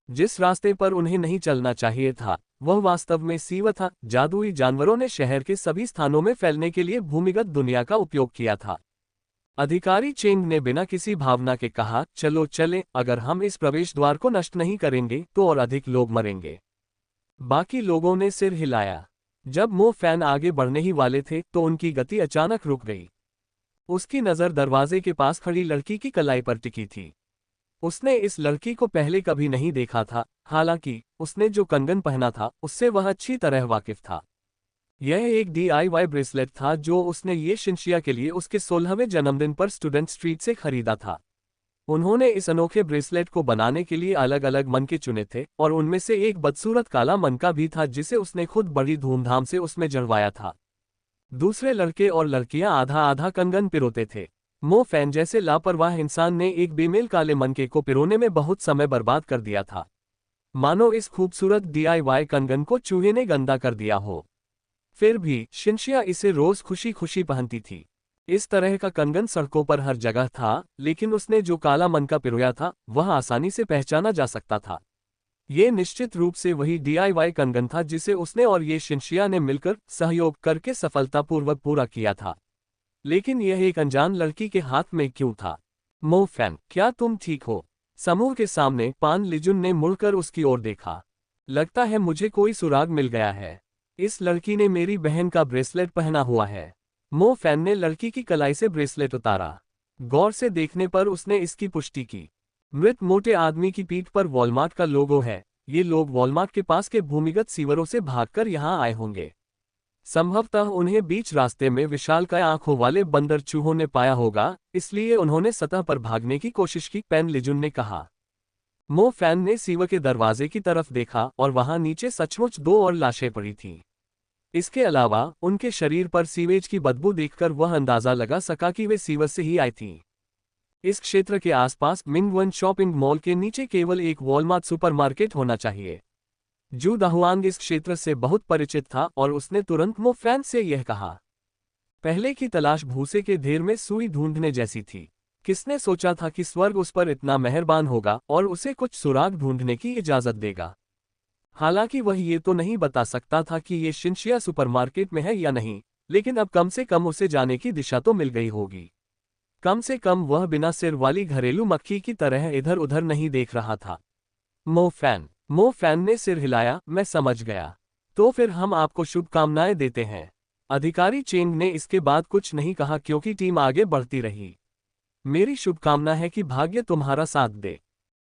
जिस रास्ते पर उन्हें नहीं चलना चाहिए था, वह वास्तव में सीवर था। जादुई जानवरों ने शहर के सभी स्थानों में फैलने के लिए भूमिगत दुनिया का उपयोग किया था। अधिकारी चेंग ने बिना किसी भावना के कहा, चलो चलें, अगर हम इस प्रवेश द्वार को नष्ट नहीं करेंगे तो और अधिक लोग मरेंगे। बाकी लोगों ने सिर हिलाया। जब मो फैन आगे बढ़ने ही वाले थे तो उनकी गति अचानक रुक गई। उसकी नज़र दरवाजे के पास खड़ी लड़की की कलाई पर टिकी थी। उसने इस लड़की को पहले कभी नहीं देखा था, हालांकि उसने जो कंगन पहना था उससे वह अच्छी तरह वाकिफ था। यह एक DIY ब्रेसलेट था जो उसने ये शिनशिया के लिए उसके 16वें जन्मदिन पर स्टूडेंट स्ट्रीट से खरीदा था। उन्होंने इस अनोखे ब्रेसलेट को बनाने के लिए अलग अलग मनके चुने थे और उनमें से एक बदसूरत काला मनका भी था जिसे उसने खुद बड़ी धूमधाम से उसमें जड़वाया था। दूसरे लड़के और लड़कियां आधा आधा कंगन पिरोते थे। मो फैन जैसे लापरवाह इंसान ने एक बेमेल काले मनके को पिरोने में बहुत समय बर्बाद कर दिया था, मानो इस खूबसूरत DIY कंगन को चूहे ने गंदा कर दिया हो। फिर भी शिनशिया इसे रोज खुशी खुशी पहनती थी। इस तरह का कंगन सड़कों पर हर जगह था, लेकिन उसने जो काला मनका पिरोया था वह आसानी से पहचाना जा सकता था। ये निश्चित रूप से वही DIY कंगन था जिसे उसने और ये शिनशिया ने मिलकर सहयोग करके सफलतापूर्वक पूरा किया था। लेकिन यह एक अनजान लड़की के हाथ में क्यों था? मो फैन, क्या तुम ठीक हो? समूह के सामने पान लिजुन ने मुड़कर उसकी ओर देखा। लगता है मुझे कोई सुराग मिल गया है। इस लड़की ने मेरी बहन का ब्रेसलेट पहना हुआ है। मो फैन ने लड़की की कलाई से ब्रेसलेट उतारा। गौर से देखने पर उसने इसकी पुष्टि की। मृत मोटे आदमी की पीठ पर वॉलमार्ट का लोगो है। ये लोग वॉलमार्ट के पास के भूमिगत सीवरों से भागकर यहाँ आए होंगे। संभवतः उन्हें बीच रास्ते में विशालकाय आंखों वाले बंदर चूहों ने पाया होगा, इसलिए उन्होंने सतह पर भागने की कोशिश की, पैन लिजुन ने कहा। मो फैन ने सीवर के दरवाजे की तरफ देखा और वहां नीचे सचमुच 2 और लाशें पड़ी थीं। इसके अलावा उनके शरीर पर सीवेज की बदबू देखकर वह अंदाजा लगा सका कि वे सीवर से ही आई थीं। इस क्षेत्र के आसपास मिंगवन शॉपिंग मॉल के नीचे केवल एक वॉलमार्ट सुपरमार्केट होना चाहिए। जू दाहुआंग इस क्षेत्र से बहुत परिचित था और उसने तुरंत मो फैन से यह कहा। पहले की तलाश भूसे के ढेर में सुई ढूंढने जैसी थी। किसने सोचा था कि स्वर्ग उस पर इतना मेहरबान होगा और उसे कुछ सुराग ढूंढने की इजाजत देगा। हालांकि वह ये तो नहीं बता सकता था कि ये शिनशिया सुपरमार्केट में है या नहीं, लेकिन अब कम से कम उसे जाने की दिशा तो मिल गई होगी। कम से कम वह बिना सिर वाली घरेलू मक्खी की तरह इधर उधर नहीं देख रहा था। मो फैन ने सिर हिलाया, मैं समझ गया। तो फिर हम आपको शुभकामनाएं देते हैं। अधिकारी चेंग ने इसके बाद कुछ नहीं कहा क्योंकि टीम आगे बढ़ती रही। मेरी शुभकामना है कि भाग्य तुम्हारा साथ दे।